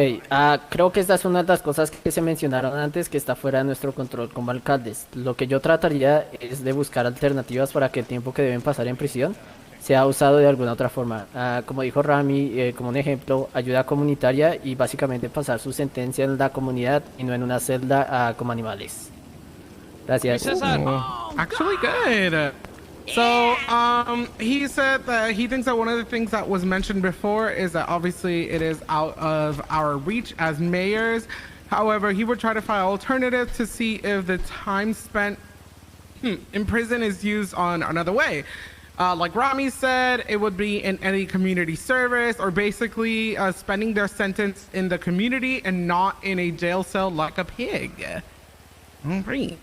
creo que esta es una de las cosas que se mencionaron antes que está fuera de nuestro control como alcaldes. Lo que yo trataría es de buscar alternativas para que el tiempo que deben pasar en prisión sea usado de alguna otra forma. Como dijo Rami, como un ejemplo, ayuda comunitaria y básicamente pasar su sentencia en la comunidad y no en una celda como animales. Gracias.
Actually good. So, he said that he thinks that one of the things that was mentioned before is that obviously it is out of our reach as mayors. However, he would try to find alternatives to see if the time spent in prison is used on another way. Like Rami said, it would be in any community service or basically spending their sentence in the community and not in a jail cell like a pig. All right.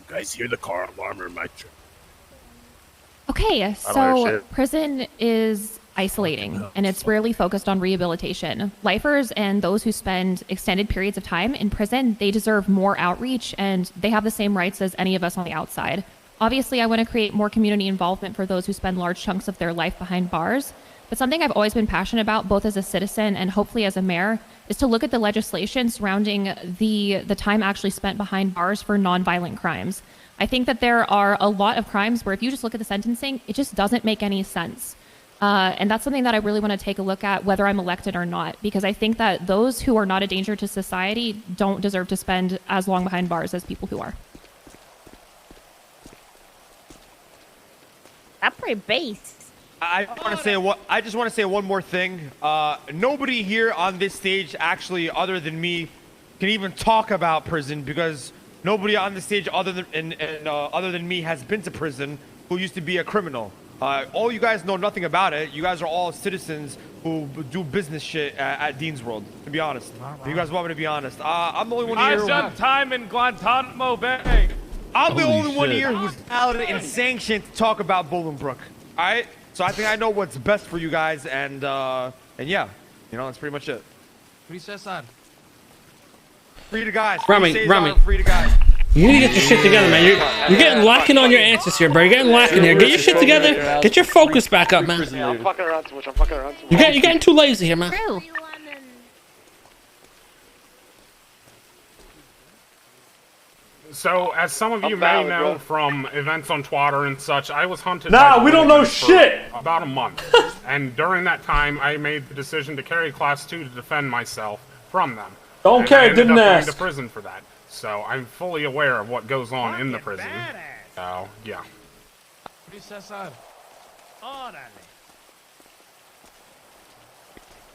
Guys hear the car alarm or my truck?
Okay, so prison is isolating and it's rarely focused on rehabilitation. Lifers and those who spend extended periods of time in prison, they deserve more outreach and they have the same rights as any of us on the outside. Obviously, I want to create more community involvement for those who spend large chunks of their life behind bars. But something I've always been passionate about, both as a citizen and hopefully as a mayor, is to look at the legislation surrounding the time actually spent behind bars for nonviolent crimes. I think that there are a lot of crimes where if you just look at the sentencing, it just doesn't make any sense. And that's something that I really want to take a look at whether I'm elected or not, because I think that those who are not a danger to society don't deserve to spend as long behind bars as people who are.
That's pretty base.
I just want to say one more thing. Nobody here on this stage, actually, other than me, can even talk about prison because nobody on the stage other than me has been to prison who used to be a criminal. All you guys know nothing about it. You guys are all citizens who do business shit at Dean's World. To be honest, you guys want me to be honest? I'm the only one here.
I've done time in Guantanamo Bay.
I'm the only one here who's valid and sanctioned to talk about Bolingbrook. All right. So I think I know what's best for you guys, and yeah, you know, that's pretty much it.
Free Cesar.
Free to guys.
Rami.
Free to guys.
You need to get your shit together, man. You're getting lacking on your answers here, bro. You're getting lacking here. Get your shit together. Get your focus back up, man.
I'm fucking around too much.
You're getting too lazy here, man.
So, as some of you may know from events on Twitter and such, I was hunted.
Nah, we don't know shit.
About a month, and during that time, I made the decision to carry Class 2 to defend myself from them.
Don't care, didn't ask.
Going to prison for that, so I'm fully aware of what goes on in the prison. So, yeah.
Free Cesar.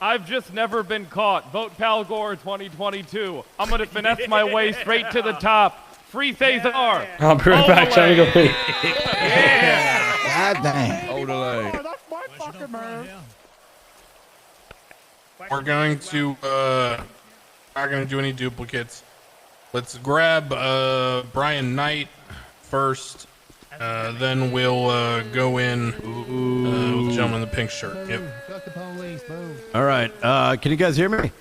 I've just never been caught. Vote Pal Gore 2022. I'm gonna finesse my way straight to the top. Free Cesar.
I'll be right back. Trying to go pee.
Yeah.
God dang.
Odele.
That's my fucking man.
We're going to not going to do any duplicates. Let's grab Brian Knight first. Then we'll go in with the gentleman in the pink shirt. Yep.
Fuck the police, move.
All right. Can you guys hear me?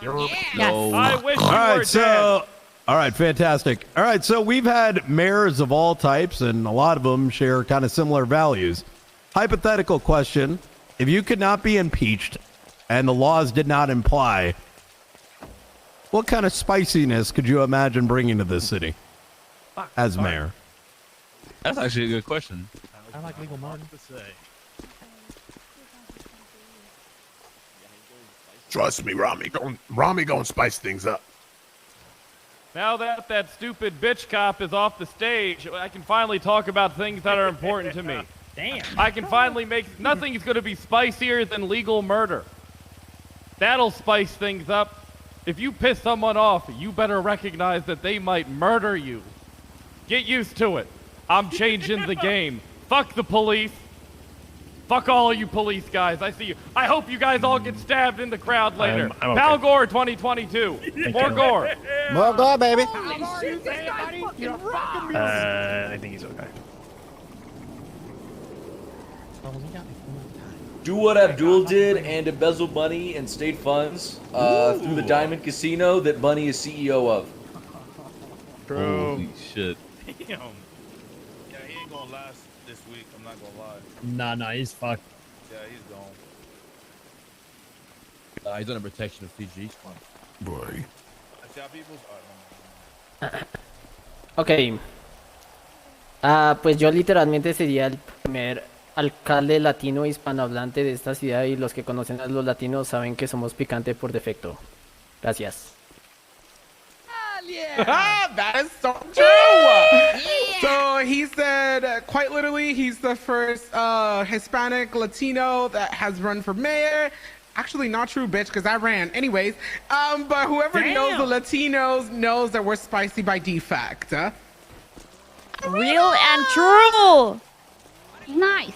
Yes. I wish you
All right,
were
so all right, fantastic. All right, so we've had mayors of all types, and a lot of them share kind of similar values. Hypothetical question: if you could not be impeached, and the laws did not imply, what kind of spiciness could you imagine bringing to this city as mayor?
That's actually a good question.
I like legal murder.
Trust me, Rami gonna spice things up.
Now that that stupid bitch cop is off the stage, I can finally talk about things that are important to me.
Damn.
I can finally make... Nothing is going to be spicier than legal murder. That'll spice things up. If you piss someone off, you better recognize that they might murder you. Get used to it. I'm changing the game. Fuck the police. Fuck all of you police guys. I see you. I hope you guys all get stabbed in the crowd later.
I'm okay.
Pal Gore 2022. More Gore.
More Gore, baby.
I think he's okay.
Do what Abdul did and embezzle money and state funds through the Diamond Casino that Bunny is CEO of.
True.
Holy shit.
Damn. Yeah, he ain't gonna last this week. I'm not gonna lie.
Nah, he's fucked.
Yeah, he's gone.
He's under protection of CG Spawn.
Boy.
Ok. Pues yo literalmente sería el primer alcalde latino hispanohablante de esta ciudad y los que conocen a los latinos saben que somos picante por defecto. Gracias.
That is so true. So he said, quite literally, he's the first Hispanic Latino that has run for mayor. Actually, not true, bitch, because I ran. Anyways, but whoever knows the Latinos knows that we're spicy by defect.
Real and true.
Nice.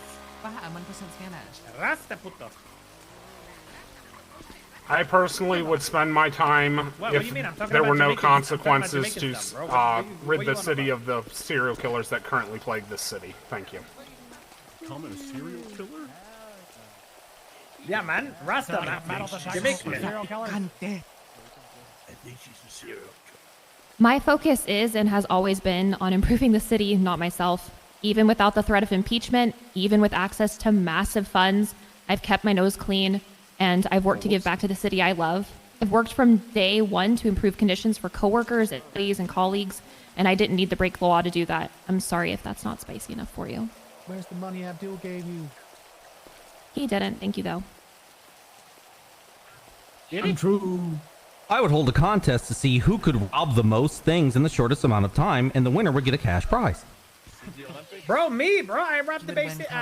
I personally would spend my time if there were no consequences to rid the city of the serial killers that currently plague this city. Thank you.
Becoming a serial killer?
Yeah, man. Rasta, man. Jamaican.
I think she's a serial killer.
My focus is and has always been on improving the city, not myself. Even without the threat of impeachment, even with access to massive funds, I've kept my nose clean, and I've worked to give back to the city I love. I've worked from day one to improve conditions for coworkers, employees, and colleagues, and I didn't need to break the law to do that. I'm sorry if that's not spicy enough for you.
Where's the money Abdul gave you?
He didn't. Thank you, though.
True. I would hold a contest to see who could rob the most things in the shortest amount of time, and the winner would get a cash prize.
Bro, me, bro. I robbed the base. Never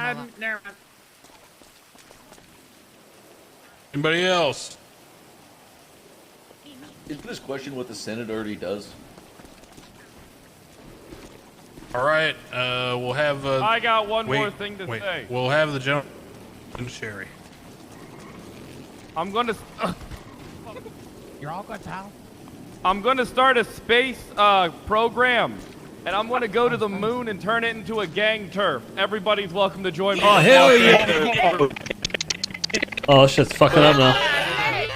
mind.
Anybody else?
Isn't this question what the Senate already does?
All right, we'll have.
I got one more thing to say.
We'll have the gentleman, Sherry.
I'm gonna.
You're all good, pal.
I'm gonna start a space program, and I'm gonna go to the moon and turn it into a gang turf. Everybody's welcome to join me.
Oh hell yeah! Oh shit's fucking up now.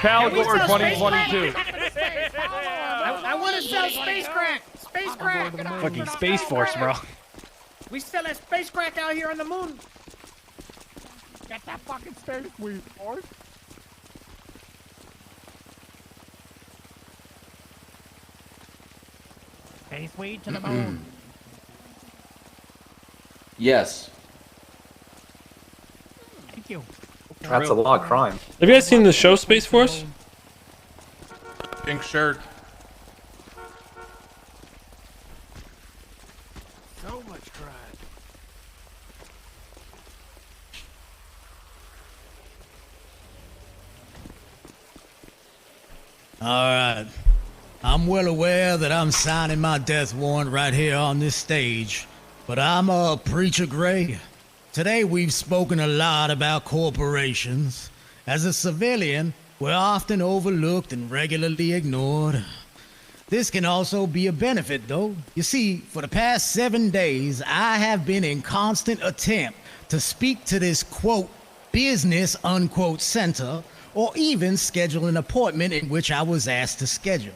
Calgore 2022.
I want to sell space crack. Space crack.
Fucking Space Force, bro.
We sell that space crack out here on the moon.
Get that fucking space weed, boy. Space weed to the moon.
Yes.
Thank you.
That's a law of crime.
Have you guys seen the show Space Force?
Pink shirt.
So much crime.
All right. I'm well aware that I'm signing my death warrant right here on this stage, but I'm a Preacher Gray. Today we've spoken a lot about corporations. As a civilian, we're often overlooked and regularly ignored. This can also be a benefit, though. You see, for the past 7 days, I have been in constant attempt to speak to this, quote, business, unquote, center, or even schedule an appointment in which I was asked to schedule.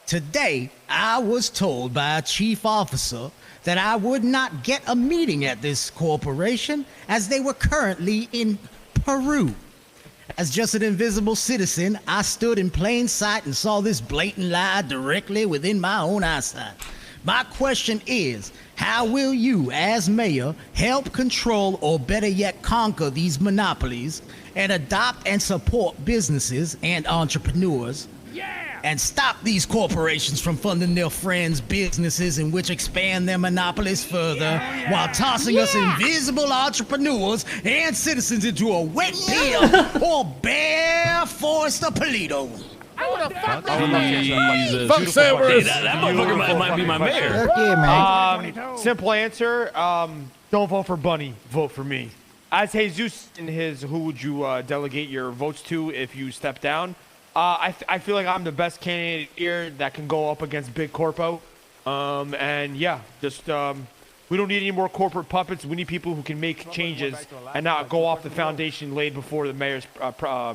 Today, I was told by a chief officer that I would not get a meeting at this corporation as they were currently in Peru. As just an invisible citizen, I stood in plain sight and saw this blatant lie directly within my own eyesight. My question is, how will you, as mayor, help control or better yet conquer these monopolies and adopt and support businesses and entrepreneurs and stop these corporations from funding their friends' businesses in which expand their monopolies further while tossing us invisible entrepreneurs and citizens into a wet pit or bare forest of Polito?
Jesus.
Fuck Sanders.
That motherfucker might be my mayor.
Heck yeah, man. Simple answer. Don't vote for Bunny. Vote for me. As Jesus in his, who would you delegate your votes to if you step down? I feel like I'm the best candidate here that can go up against Big Corpo. And yeah, just we don't need any more corporate puppets. We need people who can make changes and not go off the foundation laid before the mayor's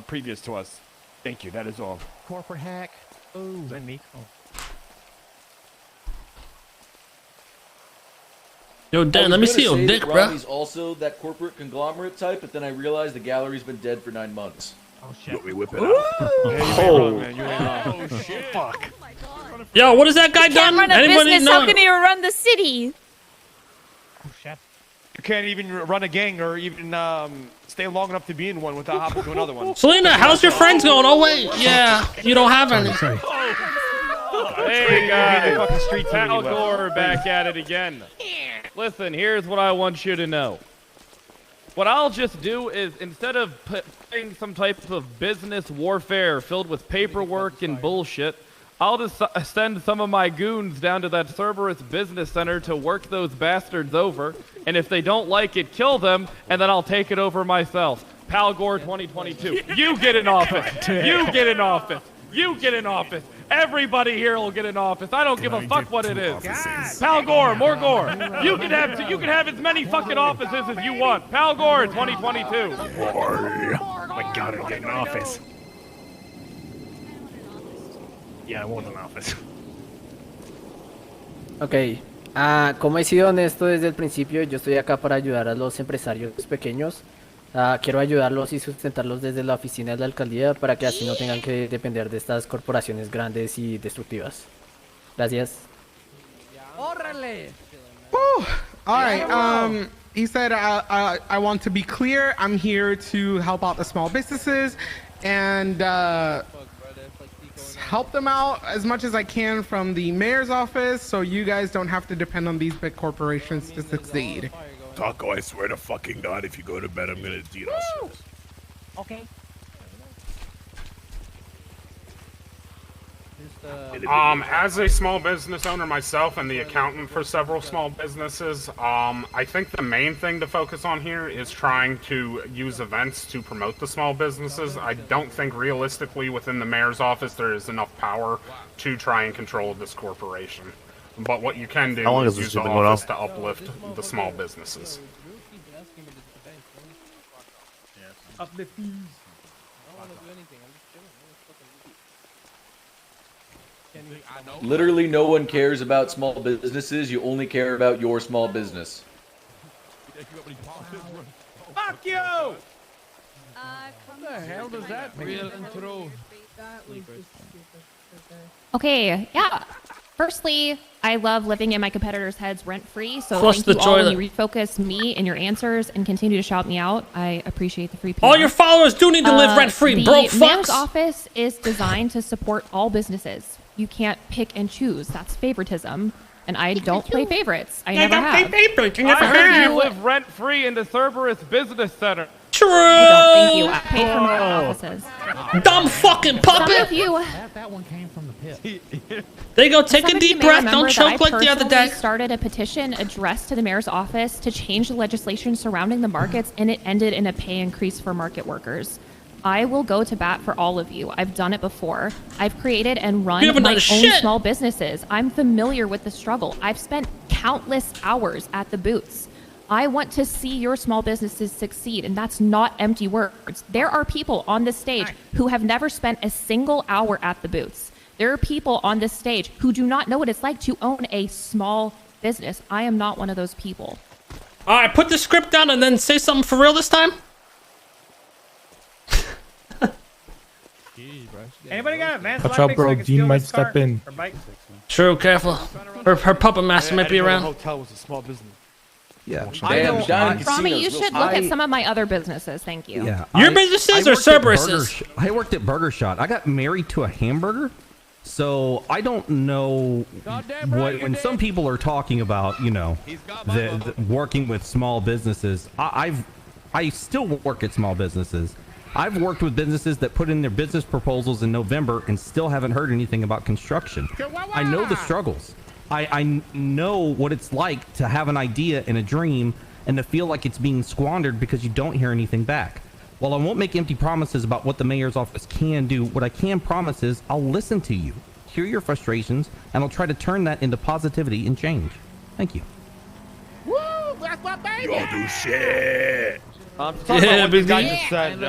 previous to us. Thank you. That is all.
Corporate hack. Ooh.
Then me. Oh.
Yo, Dan, let me see your dick, bro.
Robbie's also that corporate conglomerate type, but then I realized the gallery's been dead for 9 months.
Oh shit.
Let me whip it out.
Oh shit.
Fuck.
Yo, what has that guy
Can't
done?
run a
Anybody
business.
know?
How can you run the city?
Oh shit.
can't even run a gang or even stay long enough to be in one without hopping to another one.
Selena, how's your friends going? Oh wait, yeah, you don't have any.
Hey guys, Al Gore back at it again. Listen, here's what I want you to know. What I'll just do is, instead of putting some type of business warfare filled with paperwork and bullshit, I'll just send some of my goons down to that Cerberus Business Center to work those bastards over, and if they don't like it, kill them, and then I'll take it over myself. Pal Gore 2022. You get in office. You get in office. You get in office. Everybody here will get in office. I don't give a fuck what it is. Pal Gore, more Gore. You can have as many fucking offices as you want. Pal Gore 2022.
Oh my God, I'm getting office. Yeah, I want an office.
Ok, como he sido honesto desde el principio, yo estoy acá para ayudar a los empresarios pequeños. Quiero ayudarlos y sustentarlos desde la oficina de la alcaldía para que así no tengan que depender de estas corporaciones grandes y destructivas. Gracias.
¡Órale!
All right. He said, I want to be clear. I'm here to help out the small businesses and help them out as much as I can from the mayor's office, so you guys don't have to depend on these big corporations to succeed.
Taco, I swear to fucking God, if you go to bed, I'm gonna DDoS you.
Okay.
As a small business owner myself and the accountant for several small businesses, I think the main thing to focus on here is trying to use events to promote the small businesses. I don't think realistically within the mayor's office there is enough power to try and control this corporation. But what you can do is use the office to uplift the small businesses.
Literally no one cares about small businesses, you only care about your small business.
Fuck you!
What the hell does that mean? Real and true.
Okay, yeah. Firstly, I love living in my competitors' heads rent-free, so
Flush
thank
the
you all when
toilet.
you refocus me in your answers and continue to shout me out. I appreciate the free PR.
All your followers do need to live rent-free, broke
The mayor's
fucks.
office is designed to support all businesses. You can't pick and choose. That's favoritism. And I don't play favorites. I never have.
I heard you live rent-free in the Cerberus Business Center.
True.
I don't think you. I paid for my offices.
Dumb fucking puppet.
Some of you.
That one came from the pit.
There you go. Take
Some
a
of you
deep
may
breath.
remember
Don't
that
choke like the other day.
I started a petition addressed to the mayor's office to change the legislation surrounding the markets, and it ended in a pay increase for market workers. I will go to bat for all of you. I've done it before. I've created and run my own small businesses. I'm familiar with the struggle. I've spent countless hours at the booths. I want to see your small businesses succeed, and that's not empty words. There are people on this stage who have never spent a single hour at the booths. There are people on this stage who do not know what it's like to own a small business. I am not one of those people.
All right, put the script down and then say something for real this time.
Anybody got a van?
Watch out, bro. Dean might step in.
True, careful. Her puppet master might be around.
Hotel was a small business.
Yeah.
Rami, you should look at some of my other businesses. Thank you.
Yeah.
Your businesses or Cerberus's?
I worked at Burger Shot. I got married to a hamburger, so I don't know what. When some people are talking about, you know, the working with small businesses, I still work at small businesses. I've worked with businesses that put in their business proposals in November and still haven't heard anything about construction. I know the struggles. I know what it's like to have an idea and a dream and to feel like it's being squandered because you don't hear anything back. While I won't make empty promises about what the mayor's office can do, what I can promise is I'll listen to you, hear your frustrations, and I'll try to turn that into positivity and change. Thank you.
Woo! That's my baby! Y'all do shit!
Talk about what these guys just said.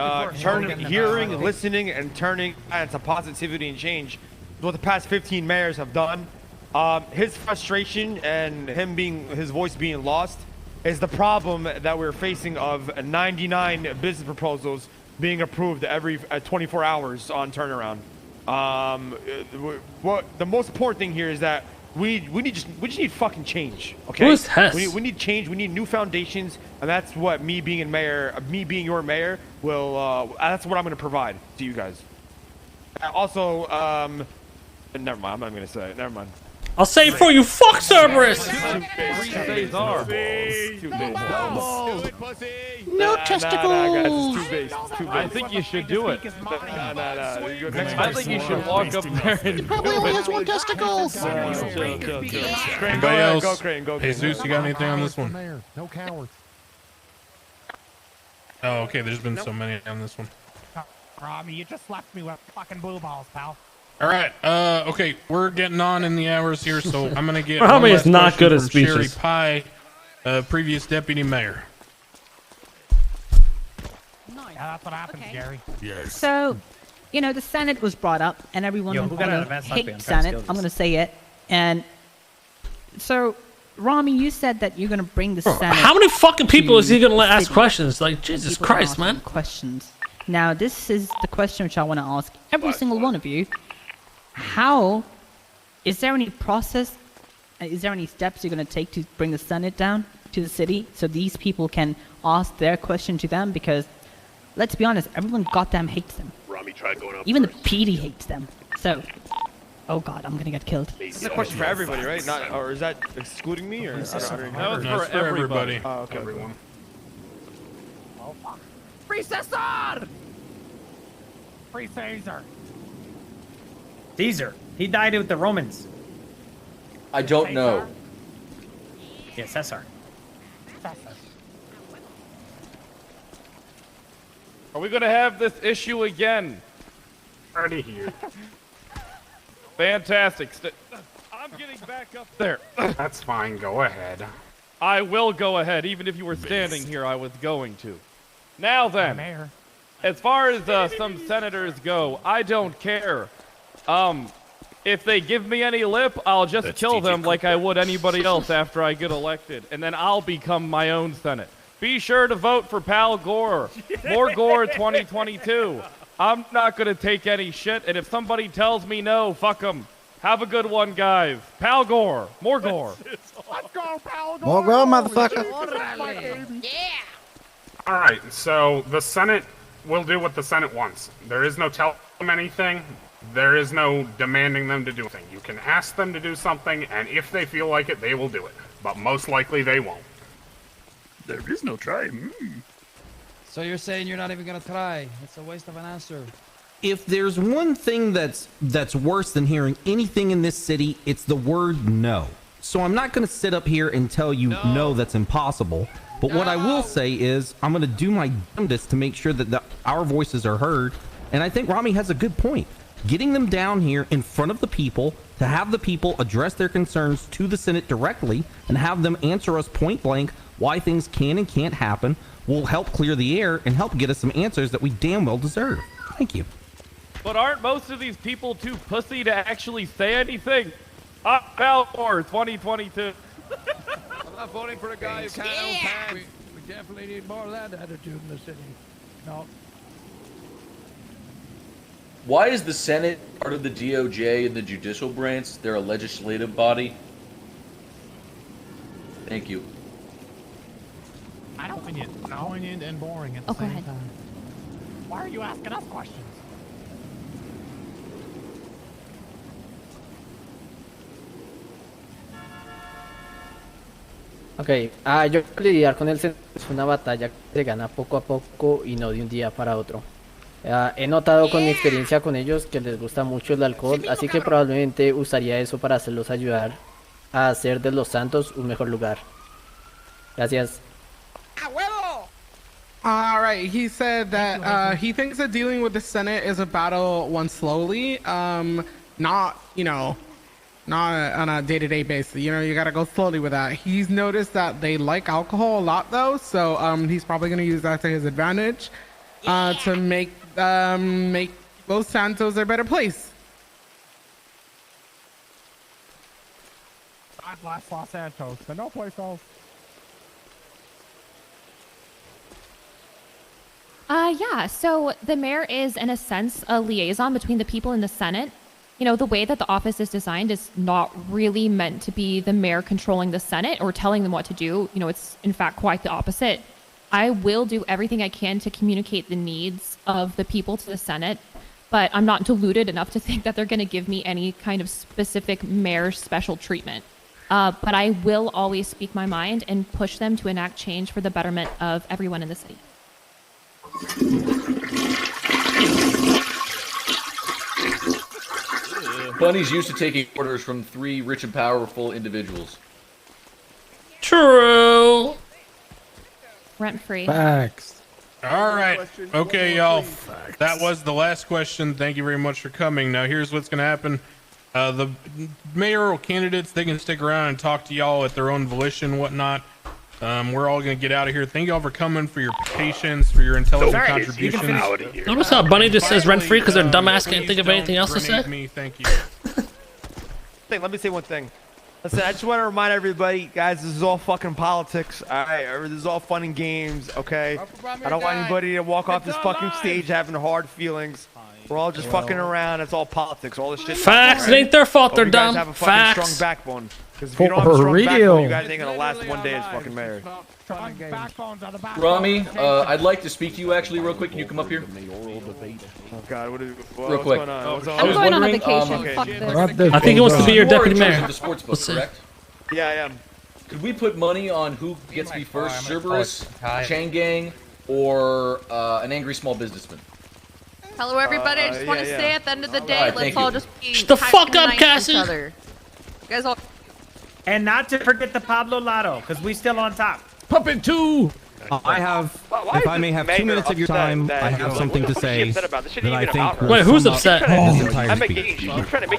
Hearing, listening, and turning into positivity and change is what the past 15 mayors have done. His frustration and his voice being lost is the problem that we're facing of 99 business proposals being approved every 24 hours on turnaround. What the most important thing here is that We just need fucking change. Okay.
Who is Hess?
We need change. We need new foundations, and that's what me being your mayor will. That's what I'm gonna provide to you guys. Also, never mind. I'm not gonna say it. Never mind.
I'll say it for you. Fuck Cerberus.
No testicles.
I think you should do it. I think you should walk up there and
Probably only has one testicle.
Anybody else?
Go, Crane, go, Crane.
Jesus, you got anything on this one?
Mayor, no cowards.
Oh, okay. There's been so many on this one.
Rami, you just left me with fucking blue balls, pal.
All right. Okay, we're getting on in the hours here, so I'm gonna get.
Rami
one
is
last
not
question
good at
from Sherry
speeches.
Pie, previous deputy mayor.
Yeah, that's what happens, Gary.
Yes.
So, you know, the Senate was brought up, and everyone
Yo, who got out of that
hate
I'm trying to
Senate.
steal
I'm
this.
going to say it. And so, Rami, you said that you're going to bring the
Bro,
Senate.
how many fucking people is he gonna let ask
city.
questions? Like, Jesus
People
Christ,
asking
man.
Questions. Now, this is the question which I want to ask every single one of you. How is there any process? Is there any steps you're going to take to bring the Senate down to the city so these people can ask their question to them? Because let's be honest, everyone goddamn hates them.
Rami, try going up
Even the
first.
PD hates them. So, oh god, I'm gonna get killed.
This is a question for everybody, right? Not, or is that excluding me, or? I don't remember.
No, it's
No, it's
for everybody.
Oh, okay.
Everyone.
Free Cesar! Free Caesar!
Caesar. He died with the Romans.
I don't know.
Yeah, Cesar.
Are we gonna have this issue again?
Already here.
Fantastic. I'm getting back up there.
That's fine. Go ahead.
I will go ahead, even if you were standing here. I was going to. Now then,
Mayor.
as far as some senators go, I don't care. If they give me any lip, I'll just kill them like I would anybody else after I get elected, and then I'll become my own Senate. Be sure to vote for Pal Gore. More Gore 2022. I'm not going to take any shit, and if somebody tells me no, fuck them. Have a good one, guys. Pal Gore. More Gore.
Let's go, pal.
More girl, motherfucker.
All right. So the Senate will do what the Senate wants. There is no telling them anything. There is no demanding them to do anything. You can ask them to do something, and if they feel like it, they will do it. But most likely they won't.
There is no try.
So you're saying you're not even gonna try? It's a waste of an answer.
If there's one thing that's worse than hearing anything in this city, it's the word no. So I'm not going to sit up here and tell you no, that's impossible. But what I will say is I'm going to do my damnedest to make sure that our voices are heard. And I think Rami has a good point. Getting them down here in front of the people to have the people address their concerns to the Senate directly and have them answer us point blank why things can and can't happen will help clear the air and help get us some answers that we damn well deserve. Thank you.
But aren't most of these people too pussy to actually say anything? Pal Gore 2022.
I'm not voting for a guy who can't own pants. We definitely need more of that attitude in the city. No.
Why is the Senate part of the DOJ and the judicial branch? They're a legislative body. Thank you.
I don't think it's poignant and boring at the
Oh, go
same
ahead.
time. Why are you asking us questions?
Ok, yo creo que lidiar con el Senado es una batalla que se gana poco a poco y no de un día para otro. He notado con mi experiencia con ellos que les gusta mucho el alcohol, así que probablemente usaría eso para hacerlos ayudar a hacer de Los Santos un mejor lugar. Gracias.
All right. He said that he thinks that dealing with the Senate is a battle won slowly, not on a day-to-day basis. You know, you gotta go slowly with that. He's noticed that they like alcohol a lot, though, so he's probably gonna use that to his advantage to make Los Santos a better place.
God bless Los Santos, but no place else.
Yeah, so the mayor is, in a sense, a liaison between the people in the Senate you know, the way that the office is designed is not really meant to be the mayor controlling the Senate or telling them what to do. You know, it's in fact quite the opposite. I will do everything I can to communicate the needs of the people to the Senate, but I'm not deluded enough to think that they're going to give me any kind of specific mayor special treatment. But I will always speak my mind and push them to enact change for the betterment of everyone in the city.
Bunny's used to taking orders from 3 rich and powerful individuals.
True.
Rent free.
Facts. All right. Okay, y'all. That was the last question. Thank you very much for coming. Now, here's what's going to happen. The mayoral candidates, they can stick around and talk to y'all at their own volition and whatnot. We're all going to get out of here. Thank y'all for coming, for your patience, for your intelligent contributions.
Notice how Bunny just says rent free because their dumbass can't think of anything else to say?
Thank you.
Let me say one thing. Listen, I just want to remind everybody, guys, this is all fucking politics. All right, this is all fun and games, okay? I don't want anybody to walk off this fucking stage having hard feelings. We're all just fucking around. It's all politics. All this shit.
Facts. It ain't their fault. They're dumb.
You guys have a fucking
Facts.
strong backbone. Because if you don't have a strong backbone, you guys ain't gonna last one day as fucking mayor.
Rami, I'd like to speak to you actually real quick. Can you come up here?
Oh God,
real quick.
Going on? What's
I was wondering.
I think he wants to be your deputy mayor.
The sports book, correct?
Yeah, I am.
Could we put money on who gets me first, Cerberus, Chain Gang, or an angry small businessman?
Hello, everybody. I just want to say at the end of the day,
Alright,
let's
thank
all
you.
just be
Shut the fuck up,
nice to
Cassie.
each other. You guys all.
And not to forget the Pablo Lotto, because we still on top.
Puppet 2!
I have, if I may have 2 minutes of your time, I have something to say that I think will
Wait, who's
sum up
upset?
this entire speech.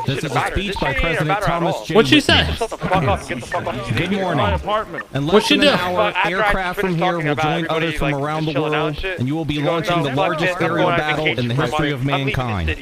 This is a speech by President Thomas J.
What'd she say?
Good morning. In
What'd
less
she
than an
do?
hour, aircraft from here will join others from around the world, and you will be launching the largest aerial battle in the history of mankind.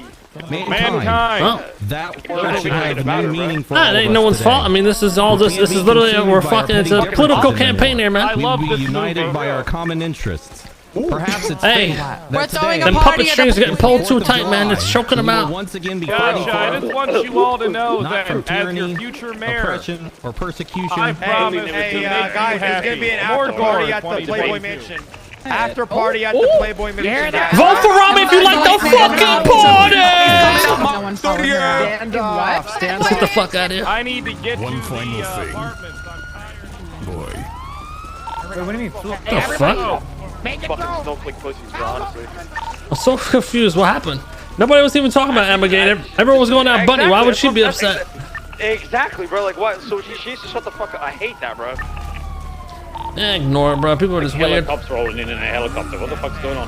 Mankind.
That word should have no meaning for all
That
of
ain't
us
no one's
today.
fault. I mean, this is all this. This is literally we're fucking. It's a political campaign here, man.
We will be united by our common interests. Perhaps it's
Hey,
fate that
throwing
today,
a
them
party
puppet
at
strings
a
are getting pulled too tight, man. It's choking them
we will
out.
once again be fighting
Gotcha. I just want you all to know
not
that
from
as
tyranny,
your future mayor,
oppression, or persecution.
I promise to make you
guys,
happy.
there's gonna be an
More
after party
door
at the
2022.
Playboy Mansion. After party at the Playboy Mansion.
Vote for Rami if you like the fucking party.
Stand off. Stand
Let's get the fuck out of here.
I need to get
One
to
final
the
thing.
apartments. I'm tired.
Boy.
Wait, what do you mean?
The fuck?
Fucking snowflake pussies, bro, honestly.
I'm so confused. What happened? Nobody was even talking about Emma Gate. Everyone was going at Bunny. Why would she be upset?
Exactly, bro. Like, what? So she needs to shut the fuck up. I hate that, bro.
Eh, ignore it, bro. People are just weird.
Helicopters rolling in a helicopter. What the fuck's going on?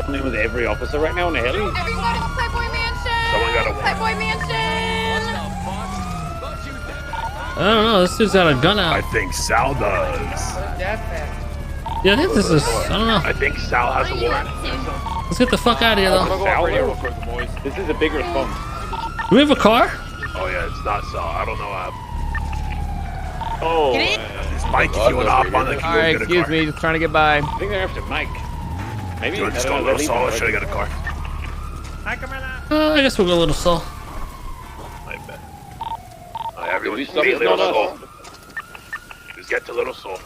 With every officer right now in the heli.
Everyone, Playboy Mansion!
Someone got a
Playboy Mansion!
I don't know. This dude's got a gun
I
out.
think Sal does.
Yeah, I think this is. I don't know.
I think Sal has a warrant.
Let's get the fuck out of here, though.
Sal real quick, boys. This is a big response.
Do we have a car?
Oh yeah, it's not Sal. I don't know how.
Oh.
Mike, if you want to hop on the queue,
Alright,
get a
excuse
car.
me, just trying to get by.
I think they're after Mike. Maybe.
Do you want to just go a little solo? Should I get a car?
I guess we'll go a little slow.
I bet. Everyone,
Did we
be
stop
a
this
little
not
slow.
us?
Just get to Little Soul.